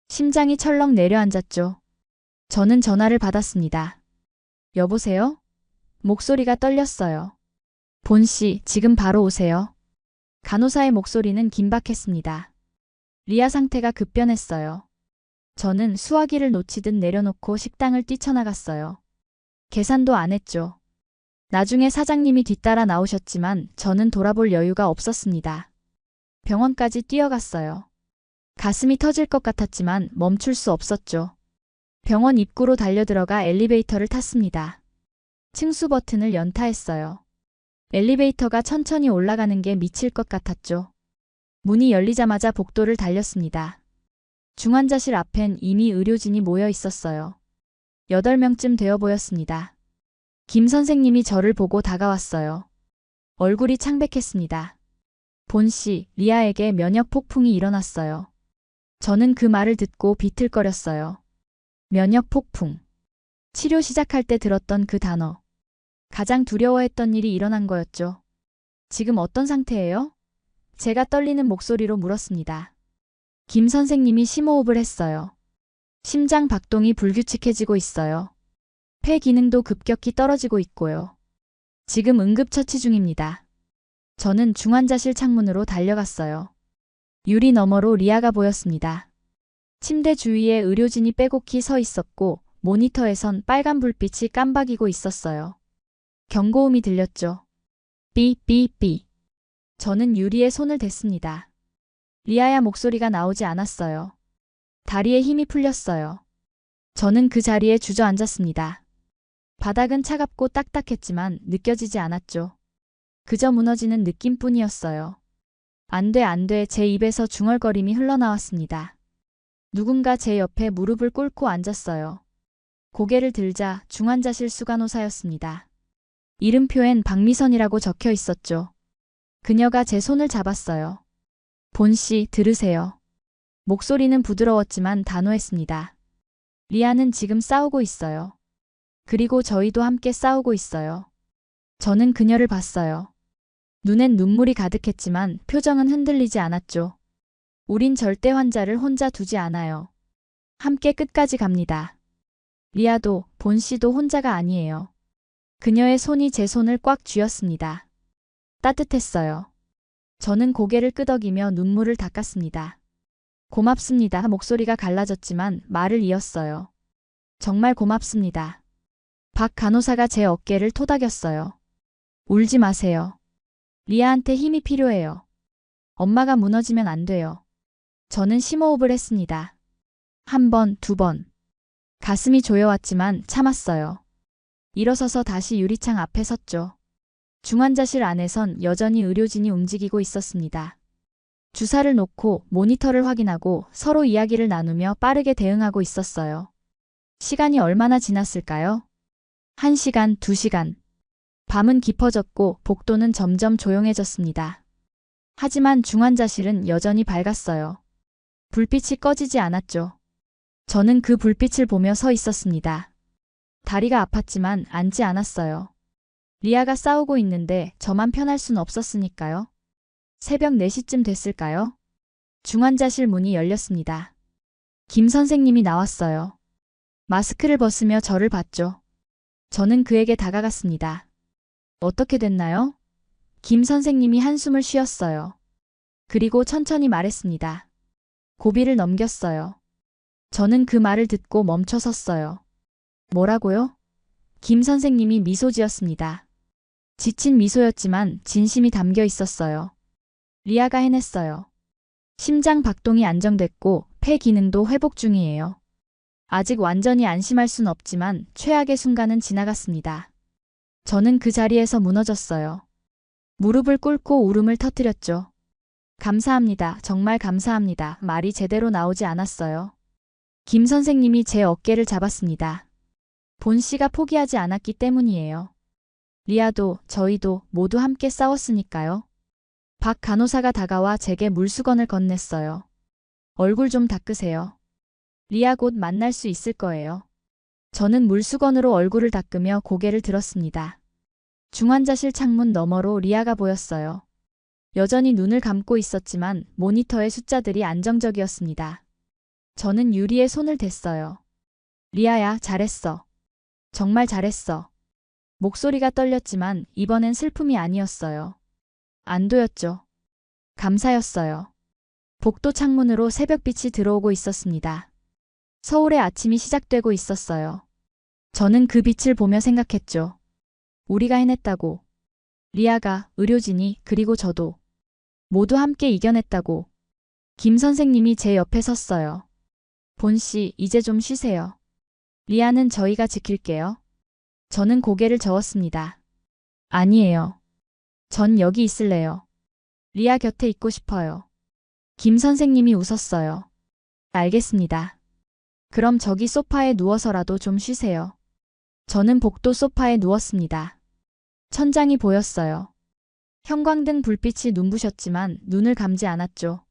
심장이 철렁 내려앉았죠. 저는 전화를 받았습니다. 여보세요? 목소리가 떨렸어요. 본 씨, 지금 바로 오세요. 간호사의 목소리는 긴박했습니다. 리아 상태가 급변했어요. 저는 수화기를 놓치듯 내려놓고 식당을 뛰쳐나갔어요. 계산도 안 했죠. 나중에 사장님이 뒤따라 나오셨지만 저는 돌아볼 여유가 없었습니다. 병원까지 뛰어갔어요. 가슴이 터질 것 같았지만 멈출 수 없었죠. 병원 입구로 달려들어가 엘리베이터를 탔습니다. 층수 버튼을 연타했어요. 엘리베이터가 천천히 올라가는 게 미칠 것 같았죠. 문이 열리자마자 복도를 달렸습니다. 중환자실 앞엔 이미 의료진이 모여 있었어요. 8명쯤 되어 보였습니다. 김 선생님이 저를 보고 다가왔어요. 얼굴이 창백했습니다. 본 씨, 리아에게 면역 폭풍이 일어났어요. 저는 그 말을 듣고 비틀거렸어요. 면역 폭풍. 치료 시작할 때 들었던 그 단어. 가장 두려워했던 일이 일어난 거였죠. 지금 어떤 상태예요? 제가 떨리는 목소리로 물었습니다. 김 선생님이 심호흡을 했어요. 심장 박동이 불규칙해지고 있어요. 폐 기능도 급격히 떨어지고 있고요. 지금 응급처치 중입니다. 저는 중환자실 창문으로 달려갔어요. 유리 너머로 리아가 보였습니다. 침대 주위에 의료진이 빼곡히 서 있었고 모니터에선 빨간 불빛이 깜박이고 있었어요. 경고음이 들렸죠. 삐삐삐. 저는 유리에 손을 댔습니다. 리아야 목소리가 나오지 않았어요. 다리에 힘이 풀렸어요. 저는 그 자리에 주저앉았습니다. 바닥은 차갑고 딱딱했지만 느껴지지 않았죠. 그저 무너지는 느낌뿐이었어요. 안 돼, 안 돼, 제 입에서 중얼거림이 흘러나왔습니다. 누군가 제 옆에 무릎을 꿇고 앉았어요. 고개를 들자 중환자실 수간호사였습니다. 이름표엔 박미선이라고 적혀 있었죠. 그녀가 제 손을 잡았어요. 본씨, 들으세요. 목소리는 부드러웠지만 단호했습니다. 리아는 지금 싸우고 있어요. 그리고 저희도 함께 싸우고 있어요. 저는 그녀를 봤어요. 눈엔 눈물이 가득했지만 표정은 흔들리지 않았죠. 우린 절대 환자를 혼자 두지 않아요. 함께 끝까지 갑니다. 리아도, 본씨도 혼자가 아니에요. 그녀의 손이 제 손을 꽉 쥐었습니다. 따뜻했어요. 저는 고개를 끄덕이며 눈물을 닦았습니다. 고맙습니다. 목소리가 갈라졌지만 말을 이었어요. 정말 고맙습니다. 박 간호사가 제 어깨를 토닥였어요. 울지 마세요. 리아한테 힘이 필요해요. 엄마가 무너지면 안 돼요. 저는 심호흡을 했습니다. 한 번, 두 번. 가슴이 조여왔지만 참았어요. 일어서서 다시 유리창 앞에 섰죠. 중환자실 안에선 여전히 의료진이 움직이고 있었습니다. 주사를 놓고 모니터를 확인하고 서로 이야기를 나누며 빠르게 대응하고 있었어요. 시간이 얼마나 지났을까요? 1시간, 2시간. 밤은 깊어졌고 복도는 점점 조용해졌습니다. 하지만 중환자실은 여전히 밝았어요. 불빛이 꺼지지 않았죠. 저는 그 불빛을 보며 서 있었습니다. 다리가 아팠지만 앉지 않았어요. 리아가 싸우고 있는데 저만 편할 순 없었으니까요. 새벽 4시쯤 됐을까요? 중환자실 문이 열렸습니다. 김 선생님이 나왔어요. 마스크를 벗으며 저를 봤죠. 저는 그에게 다가갔습니다. 어떻게 됐나요? 김 선생님이 한숨을 쉬었어요. 그리고 천천히 말했습니다. 고비를 넘겼어요. 저는 그 말을 듣고 멈춰 섰어요. 뭐라고요? 김 선생님이 미소 지었습니다. 지친 미소였지만 진심이 담겨 있었어요. 리아가 해냈어요. 심장 박동이 안정됐고 폐 기능도 회복 중이에요. 아직 완전히 안심할 순 없지만 최악의 순간은 지나갔습니다. 저는 그 자리에서 무너졌어요. 무릎을 꿇고 울음을 터뜨렸죠. 감사합니다. 정말 감사합니다. 말이 제대로 나오지 않았어요. 김 선생님이 제 어깨를 잡았습니다. 본 씨가 포기하지 않았기 때문이에요. 리아도 저희도 모두 함께 싸웠으니까요. 박 간호사가 다가와 제게 물수건을 건넸어요. 얼굴 좀 닦으세요. 리아 곧 만날 수 있을 거예요. 저는 물수건으로 얼굴을 닦으며 고개를 들었습니다. 중환자실 창문 너머로 리아가 보였어요. 여전히 눈을 감고 있었지만 모니터의 숫자들이 안정적이었습니다. 저는 유리에 손을 댔어요. 리아야, 잘했어. 정말 잘했어. 목소리가 떨렸지만 이번엔 슬픔이 아니었어요. 안도였죠. 감사였어요. 복도 창문으로 새벽빛이 들어오고 있었습니다. 서울의 아침이 시작되고 있었어요. 저는 그 빛을 보며 생각했죠. 우리가 해냈다고. 리아가, 의료진이, 그리고 저도. 모두 함께 이겨냈다고. 김 선생님이 제 옆에 섰어요. 본 씨, 이제 좀 쉬세요. 리아는 저희가 지킬게요. 저는 고개를 저었습니다. 아니에요. 전 여기 있을래요. 리아 곁에 있고 싶어요. 김 선생님이 웃었어요. 알겠습니다. 그럼 저기 소파에 누워서라도 좀 쉬세요. 저는 복도 소파에 누웠습니다. 천장이 보였어요. 형광등 불빛이 눈부셨지만 눈을 감지 않았죠.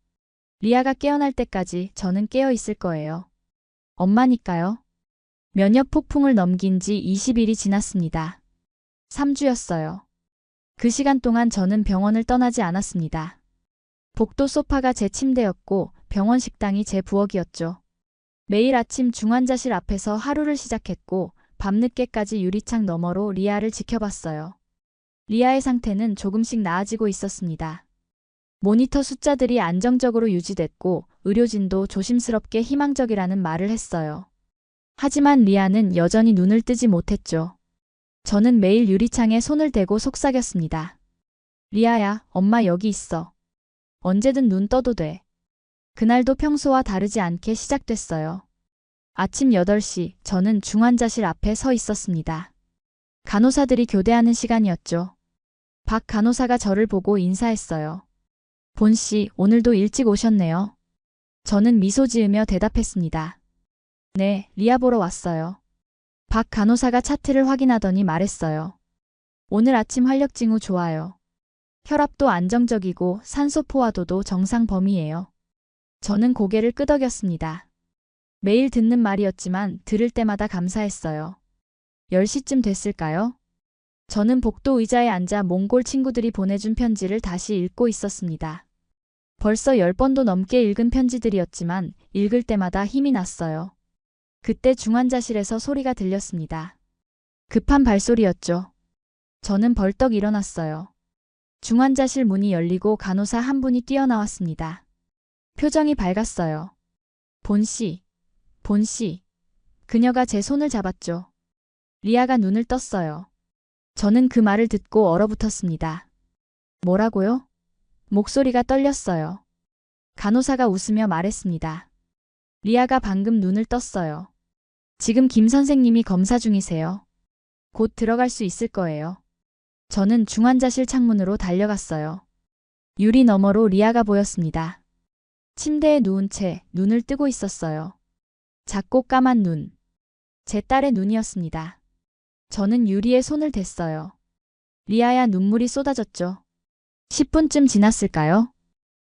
리아가 깨어날 때까지 저는 깨어 있을 거예요. 엄마니까요. 면역 폭풍을 넘긴 지 20일이 지났습니다. 3주였어요. 그 시간 동안 저는 병원을 떠나지 않았습니다. 복도 소파가 제 침대였고 병원 식당이 제 부엌이었죠. 매일 아침 중환자실 앞에서 하루를 시작했고 밤늦게까지 유리창 너머로 리아를 지켜봤어요. 리아의 상태는 조금씩 나아지고 있었습니다. 모니터 숫자들이 안정적으로 유지됐고 의료진도 조심스럽게 희망적이라는 말을 했어요. 하지만 리아는 여전히 눈을 뜨지 못했죠. 저는 매일 유리창에 손을 대고 속삭였습니다. 리아야, 엄마 여기 있어. 언제든 눈 떠도 돼. 그날도 평소와 다르지 않게 시작됐어요. 아침 8시, 저는 중환자실 앞에 서 있었습니다. 간호사들이 교대하는 시간이었죠. 박 간호사가 저를 보고 인사했어요. 본 씨, 오늘도 일찍 오셨네요. 저는 미소 지으며 대답했습니다. 네, 리아 보러 왔어요. 박 간호사가 차트를 확인하더니 말했어요. 오늘 아침 활력 징후 좋아요. 혈압도 안정적이고 산소 포화도도 정상 범위예요. 저는 고개를 끄덕였습니다. 매일 듣는 말이었지만 들을 때마다 감사했어요. 10시쯤 됐을까요? 저는 복도 의자에 앉아 몽골 친구들이 보내준 편지를 다시 읽고 있었습니다. 벌써 10번도 넘게 읽은 편지들이었지만 읽을 때마다 힘이 났어요. 그때 중환자실에서 소리가 들렸습니다. 급한 발소리였죠. 저는 벌떡 일어났어요. 중환자실 문이 열리고 간호사 한 분이 뛰어나왔습니다. 표정이 밝았어요. 본 씨, 본 씨. 그녀가 제 손을 잡았죠. 리아가 눈을 떴어요. 저는 그 말을 듣고 얼어붙었습니다. 뭐라고요? 목소리가 떨렸어요. 간호사가 웃으며 말했습니다. 리아가 방금 눈을 떴어요. 지금 김 선생님이 검사 중이세요. 곧 들어갈 수 있을 거예요. 저는 중환자실 창문으로 달려갔어요. 유리 너머로 리아가 보였습니다. 침대에 누운 채 눈을 뜨고 있었어요. 작고 까만 눈. 제 딸의 눈이었습니다. 저는 유리에 손을 댔어요. 리아야, 눈물이 쏟아졌죠. 10분쯤 지났을까요?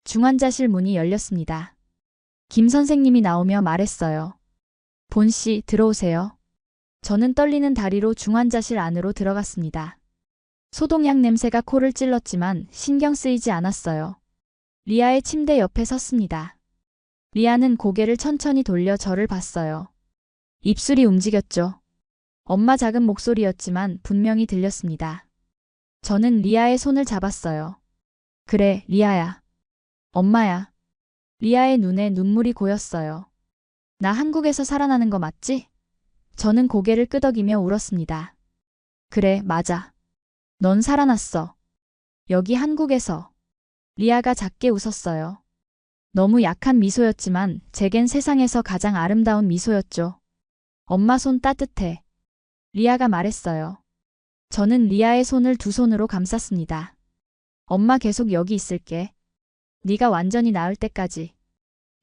중환자실 문이 열렸습니다. 김 선생님이 나오며 말했어요. 본 씨, 들어오세요. 저는 떨리는 다리로 중환자실 안으로 들어갔습니다. 소독약 냄새가 코를 찔렀지만 신경 쓰이지 않았어요. 리아의 침대 옆에 섰습니다. 리아는 고개를 천천히 돌려 저를 봤어요. 입술이 움직였죠. 엄마 작은 목소리였지만 분명히 들렸습니다. 저는 리아의 손을 잡았어요. 그래, 리아야. 엄마야. 리아의 눈에 눈물이 고였어요. 나 한국에서 살아나는 거 맞지? 저는 고개를 끄덕이며 울었습니다. 그래, 맞아. 넌 살아났어. 여기 한국에서. 리아가 작게 웃었어요. 너무 약한 미소였지만 제겐 세상에서 가장 아름다운 미소였죠. 엄마 손 따뜻해. 리아가 말했어요. 저는 리아의 손을 두 손으로 감쌌습니다. 엄마 계속 여기 있을게. 네가 완전히 나을 때까지.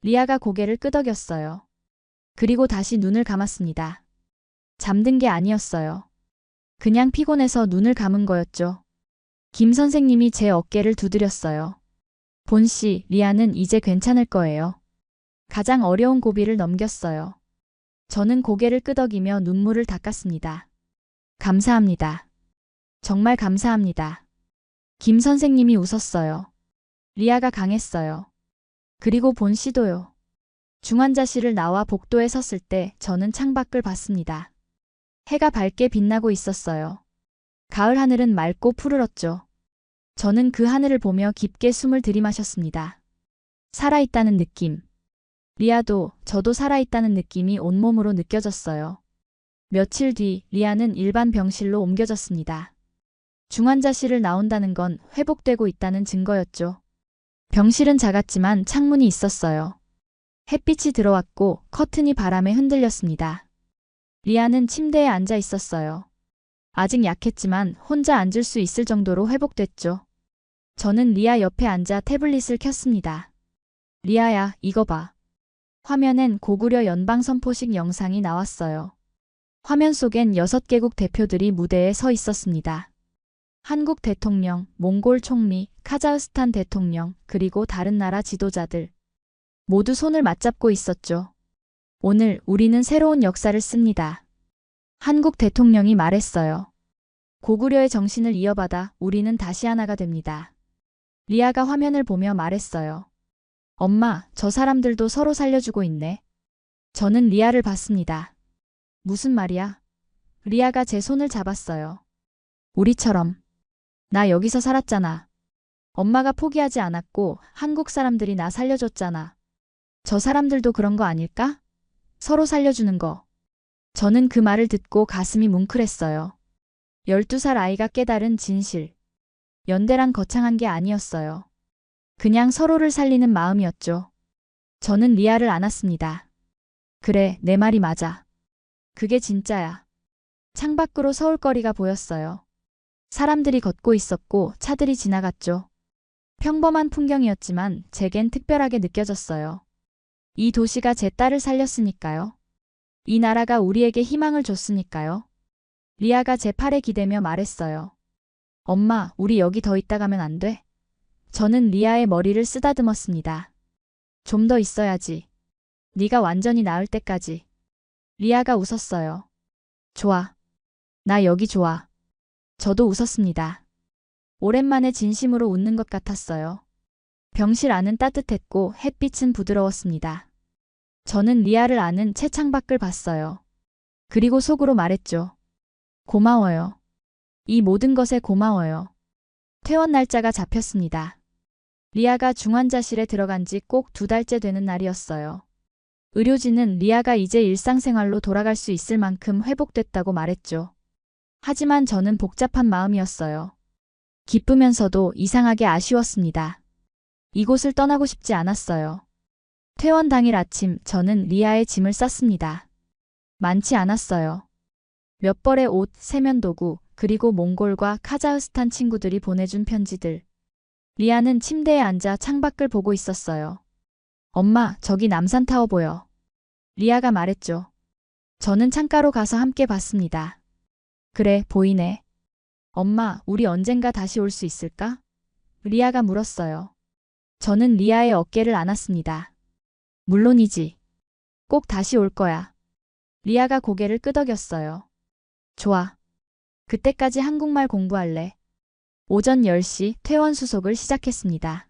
리아가 고개를 끄덕였어요. 그리고 다시 눈을 감았습니다. 잠든 게 아니었어요. 그냥 피곤해서 눈을 감은 거였죠. 김 선생님이 제 어깨를 두드렸어요. 본 씨, 리아는 이제 괜찮을 거예요. 가장 어려운 고비를 넘겼어요. 저는 고개를 끄덕이며 눈물을 닦았습니다. 감사합니다. 정말 감사합니다. 김 선생님이 웃었어요. 리아가 강했어요. 그리고 본 씨도요. 중환자실을 나와 복도에 섰을 때 저는 창밖을 봤습니다. 해가 밝게 빛나고 있었어요. 가을 하늘은 맑고 푸르렀죠. 저는 그 하늘을 보며 깊게 숨을 들이마셨습니다. 살아있다는 느낌. 리아도, 저도 살아있다는 느낌이 온몸으로 느껴졌어요. 며칠 뒤 리아는 일반 병실로 옮겨졌습니다. 중환자실을 나온다는 건 회복되고 있다는 증거였죠. 병실은 작았지만 창문이 있었어요. 햇빛이 들어왔고 커튼이 바람에 흔들렸습니다. 리아는 침대에 앉아 있었어요. 아직 약했지만 혼자 앉을 수 있을 정도로 회복됐죠. 저는 리아 옆에 앉아 태블릿을 켰습니다. 리아야, 이거 봐. 화면엔 고구려 연방선포식 영상이 나왔어요. 화면 속엔 6개국 대표들이 무대에 서 있었습니다. 한국 대통령, 몽골 총리, 카자흐스탄 대통령, 그리고 다른 나라 지도자들. 모두 손을 맞잡고 있었죠. 오늘 우리는 새로운 역사를 씁니다. 한국 대통령이 말했어요. 고구려의 정신을 이어받아 우리는 다시 하나가 됩니다. 리아가 화면을 보며 말했어요. 엄마, 저 사람들도 서로 살려주고 있네. 저는 리아를 봤습니다. 무슨 말이야? 리아가 제 손을 잡았어요. 우리처럼. 나 여기서 살았잖아. 엄마가 포기하지 않았고 한국 사람들이 나 살려줬잖아. 저 사람들도 그런 거 아닐까? 서로 살려주는 거. 저는 그 말을 듣고 가슴이 뭉클했어요. 12살 아이가 깨달은 진실. 연대란 거창한 게 아니었어요. 그냥 서로를 살리는 마음이었죠. 저는 리아를 안았습니다. 그래, 내 말이 맞아. 그게 진짜야. 창밖으로 서울거리가 보였어요. 사람들이 걷고 있었고 차들이 지나갔죠. 평범한 풍경이었지만 제겐 특별하게 느껴졌어요. 이 도시가 제 딸을 살렸으니까요. 이 나라가 우리에게 희망을 줬으니까요. 리아가 제 팔에 기대며 말했어요. 엄마, 우리 여기 더 있다 가면 안 돼? 저는 리아의 머리를 쓰다듬었습니다. 좀 더 있어야지. 네가 완전히 나을 때까지. 리아가 웃었어요. 좋아. 나 여기 좋아. 저도 웃었습니다. 오랜만에 진심으로 웃는 것 같았어요. 병실 안은 따뜻했고 햇빛은 부드러웠습니다. 저는 리아를 안은 채 창밖을 봤어요. 그리고 속으로 말했죠. 고마워요. 이 모든 것에 고마워요. 퇴원 날짜가 잡혔습니다. 리아가 중환자실에 들어간 지 꼭 2달째 되는 날이었어요. 의료진은 리아가 이제 일상생활로 돌아갈 수 있을 만큼 회복됐다고 말했죠. 하지만 저는 복잡한 마음이었어요. 기쁘면서도 이상하게 아쉬웠습니다. 이곳을 떠나고 싶지 않았어요. 퇴원 당일 아침 저는 리아의 짐을 쌌습니다. 많지 않았어요. 몇 벌의 옷, 세면도구, 그리고 몽골과 카자흐스탄 친구들이 보내준 편지들. 리아는 침대에 앉아 창밖을 보고 있었어요. 엄마, 저기 남산타워 보여. 리아가 말했죠. 저는 창가로 가서 함께 봤습니다. 그래, 보이네. 엄마, 우리 언젠가 다시 올 수 있을까? 리아가 물었어요. 저는 리아의 어깨를 안았습니다. 물론이지. 꼭 다시 올 거야. 리아가 고개를 끄덕였어요. 좋아. 그때까지 한국말 공부할래. 오전 10시 퇴원 수속을 시작했습니다.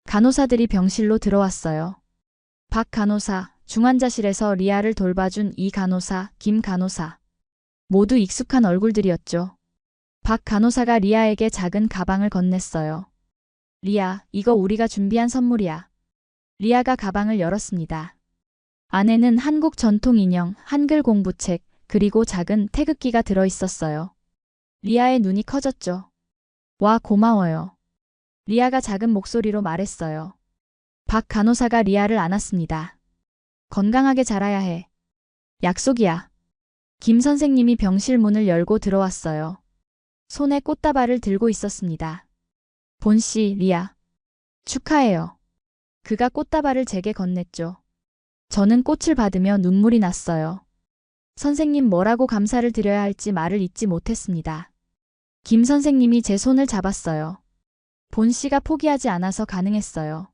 간호사들이 병실로 들어왔어요. 박 간호사, 중환자실에서 리아를 돌봐준 이 간호사, 김 간호사. 모두 익숙한 얼굴들이었죠. 박 간호사가 리아에게 작은 가방을 건넸어요. 리아, 이거 우리가 준비한 선물이야. 리아가 가방을 열었습니다. 안에는 한국 전통 인형, 한글 공부책, 그리고 작은 태극기가 들어 있었어요. 리아의 눈이 커졌죠. 와, 고마워요. 리아가 작은 목소리로 말했어요. 박 간호사가 리아를 안았습니다. 건강하게 자라야 해. 약속이야. 김 선생님이 병실 문을 열고 들어왔어요. 손에 꽃다발을 들고 있었습니다. 본 씨, 리아. 축하해요. 그가 꽃다발을 제게 건넸죠. 저는 꽃을 받으며 눈물이 났어요. 선생님 뭐라고 감사를 드려야 할지 말을 잇지 못했습니다. 김 선생님이 제 손을 잡았어요. 본 씨가 포기하지 않아서 가능했어요.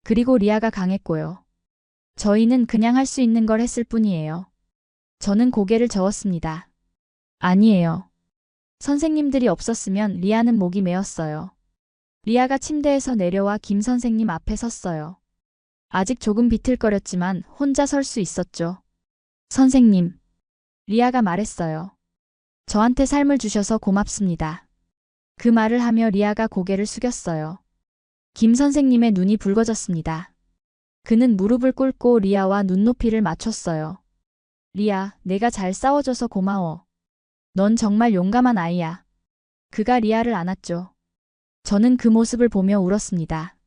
그리고 리아가 강했고요. 저희는 그냥 할 수 있는 걸 했을 뿐이에요. 저는 고개를 저었습니다. 아니에요. 선생님들이 없었으면 리아는 목이 메었어요. 리아가 침대에서 내려와 김 선생님 앞에 섰어요. 아직 조금 비틀거렸지만 혼자 설 수 있었죠. 선생님. 리아가 말했어요. 저한테 삶을 주셔서 고맙습니다. 그 말을 하며 리아가 고개를 숙였어요. 김 선생님의 눈이 붉어졌습니다. 그는 무릎을 꿇고 리아와 눈높이를 맞췄어요. 리아, 내가 잘 싸워줘서 고마워. 넌 정말 용감한 아이야. 그가 리아를 안았죠. 저는 그 모습을 보며 울었습니다.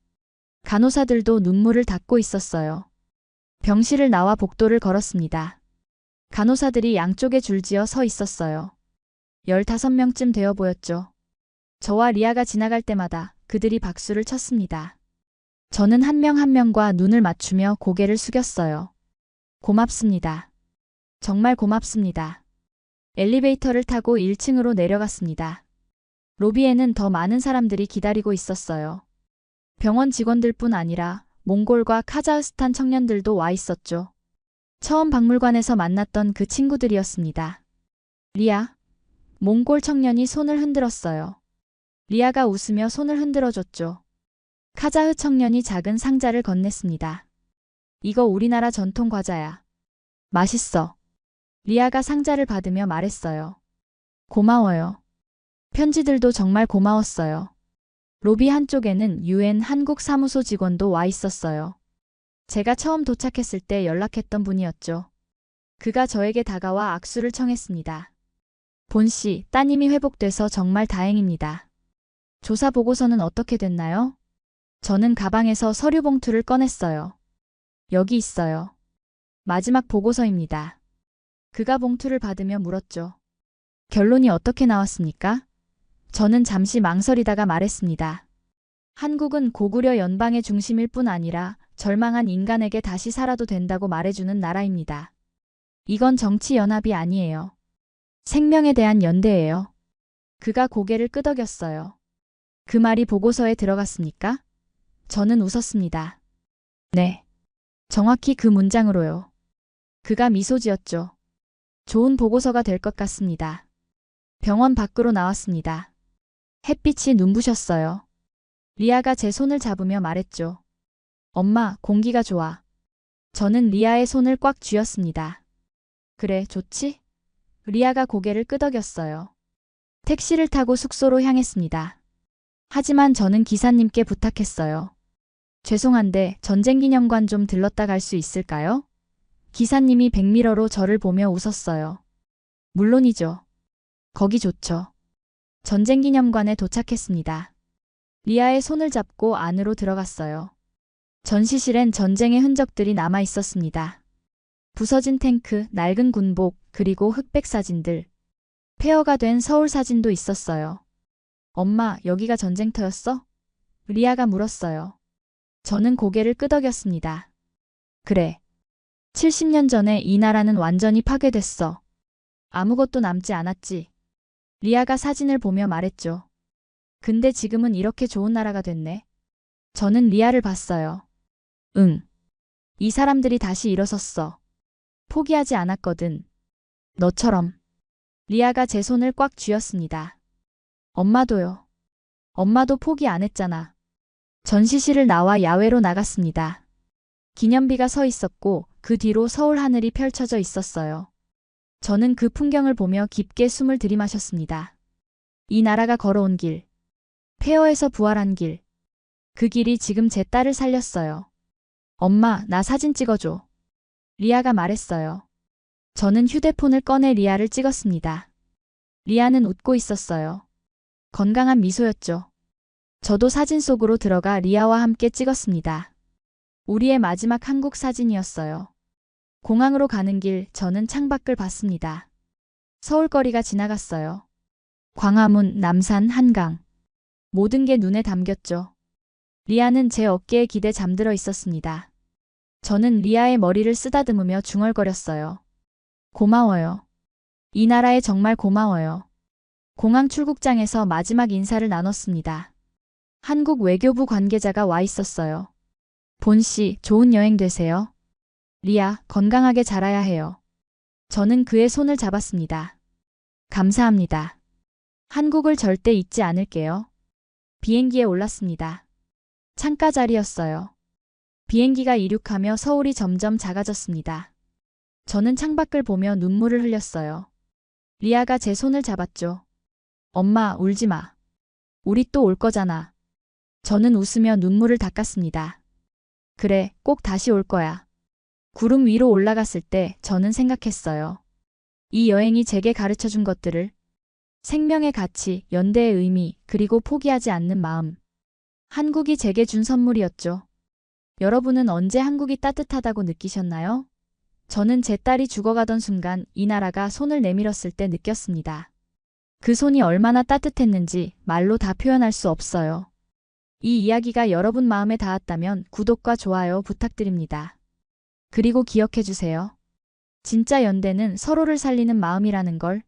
간호사들도 눈물을 닦고 있었어요. 병실을 나와 복도를 걸었습니다. 간호사들이 양쪽에 줄지어 서 있었어요. 15명쯤 되어 보였죠. 저와 리아가 지나갈 때마다 그들이 박수를 쳤습니다. 저는 한 명 한 명과 눈을 맞추며 고개를 숙였어요. 고맙습니다. 정말 고맙습니다. 엘리베이터를 타고 1층으로 내려갔습니다. 로비에는 더 많은 사람들이 기다리고 있었어요. 병원 직원들뿐 아니라 몽골과 카자흐스탄 청년들도 와 있었죠. 처음 박물관에서 만났던 그 친구들이었습니다. 리아. 몽골 청년이 손을 흔들었어요. 리아가 웃으며 손을 흔들어줬죠. 카자흐 청년이 작은 상자를 건넸습니다. 이거 우리나라 전통 과자야. 맛있어. 리아가 상자를 받으며 말했어요. 고마워요. 편지들도 정말 고마웠어요. 로비 한쪽에는 UN 한국 사무소 직원도 와 있었어요. 제가 처음 도착했을 때 연락했던 분이었죠. 그가 저에게 다가와 악수를 청했습니다. 본 씨, 따님이 회복돼서 정말 다행입니다. 조사 보고서는 어떻게 됐나요? 저는 가방에서 서류 봉투를 꺼냈어요. 여기 있어요. 마지막 보고서입니다. 그가 봉투를 받으며 물었죠. 결론이 어떻게 나왔습니까? 저는 잠시 망설이다가 말했습니다. 한국은 고구려 연방의 중심일 뿐 아니라 절망한 인간에게 다시 살아도 된다고 말해주는 나라입니다. 이건 정치 연합이 아니에요. 생명에 대한 연대예요. 그가 고개를 끄덕였어요. 그 말이 보고서에 들어갔습니까? 저는 웃었습니다. 네. 정확히 그 문장으로요. 그가 미소 지었죠. 좋은 보고서가 될 것 같습니다. 병원 밖으로 나왔습니다. 햇빛이 눈부셨어요. 리아가 제 손을 잡으며 말했죠. 엄마, 공기가 좋아. 저는 리아의 손을 꽉 쥐었습니다. 그래, 좋지? 리아가 고개를 끄덕였어요. 택시를 타고 숙소로 향했습니다. 하지만 저는 기사님께 부탁했어요. 죄송한데 전쟁기념관 좀 들렀다 갈 수 있을까요? 기사님이 백미러로 저를 보며 웃었어요. 물론이죠. 거기 좋죠. 전쟁기념관에 도착했습니다. 리아의 손을 잡고 안으로 들어갔어요. 전시실엔 전쟁의 흔적들이 남아 있었습니다. 부서진 탱크, 낡은 군복, 그리고 흑백 사진들. 폐허가 된 서울 사진도 있었어요. 엄마, 여기가 전쟁터였어? 리아가 물었어요. 저는 고개를 끄덕였습니다. 그래. 70년 전에 이 나라는 완전히 파괴됐어. 아무것도 남지 않았지. 리아가 사진을 보며 말했죠. 근데 지금은 이렇게 좋은 나라가 됐네. 저는 리아를 봤어요. 응. 이 사람들이 다시 일어섰어. 포기하지 않았거든. 너처럼. 리아가 제 손을 꽉 쥐었습니다. 엄마도요. 엄마도 포기 안 했잖아. 전시실을 나와 야외로 나갔습니다. 기념비가 서 있었고 그 뒤로 서울 하늘이 펼쳐져 있었어요. 저는 그 풍경을 보며 깊게 숨을 들이마셨습니다. 이 나라가 걸어온 길. 폐허에서 부활한 길. 그 길이 지금 제 딸을 살렸어요. 엄마, 나 사진 찍어줘. 리아가 말했어요. 저는 휴대폰을 꺼내 리아를 찍었습니다. 리아는 웃고 있었어요. 건강한 미소였죠. 저도 사진 속으로 들어가 리아와 함께 찍었습니다. 우리의 마지막 한국 사진이었어요. 공항으로 가는 길 저는 창밖을 봤습니다. 서울거리가 지나갔어요. 광화문, 남산, 한강. 모든 게 눈에 담겼죠. 리아는 제 어깨에 기대 잠들어 있었습니다. 저는 리아의 머리를 쓰다듬으며 중얼거렸어요. 고마워요. 이 나라에 정말 고마워요. 공항 출국장에서 마지막 인사를 나눴습니다. 한국 외교부 관계자가 와 있었어요. 본 씨, 좋은 여행 되세요. 리아, 건강하게 자라야 해요. 저는 그의 손을 잡았습니다. 감사합니다. 한국을 절대 잊지 않을게요. 비행기에 올랐습니다. 창가 자리였어요. 비행기가 이륙하며 서울이 점점 작아졌습니다. 저는 창밖을 보며 눈물을 흘렸어요. 리아가 제 손을 잡았죠. 엄마, 울지 마. 우리 또 올 거잖아. 저는 웃으며 눈물을 닦았습니다. 그래, 꼭 다시 올 거야. 구름 위로 올라갔을 때 저는 생각했어요. 이 여행이 제게 가르쳐준 것들을. 생명의 가치, 연대의 의미, 그리고 포기하지 않는 마음. 한국이 제게 준 선물이었죠. 여러분은 언제 한국이 따뜻하다고 느끼셨나요? 저는 제 딸이 죽어가던 순간 이 나라가 손을 내밀었을 때 느꼈습니다. 그 손이 얼마나 따뜻했는지 말로 다 표현할 수 없어요. 이 이야기가 여러분 마음에 닿았다면 구독과 좋아요 부탁드립니다. 그리고 기억해주세요. 진짜 연대는 서로를 살리는 마음이라는 걸.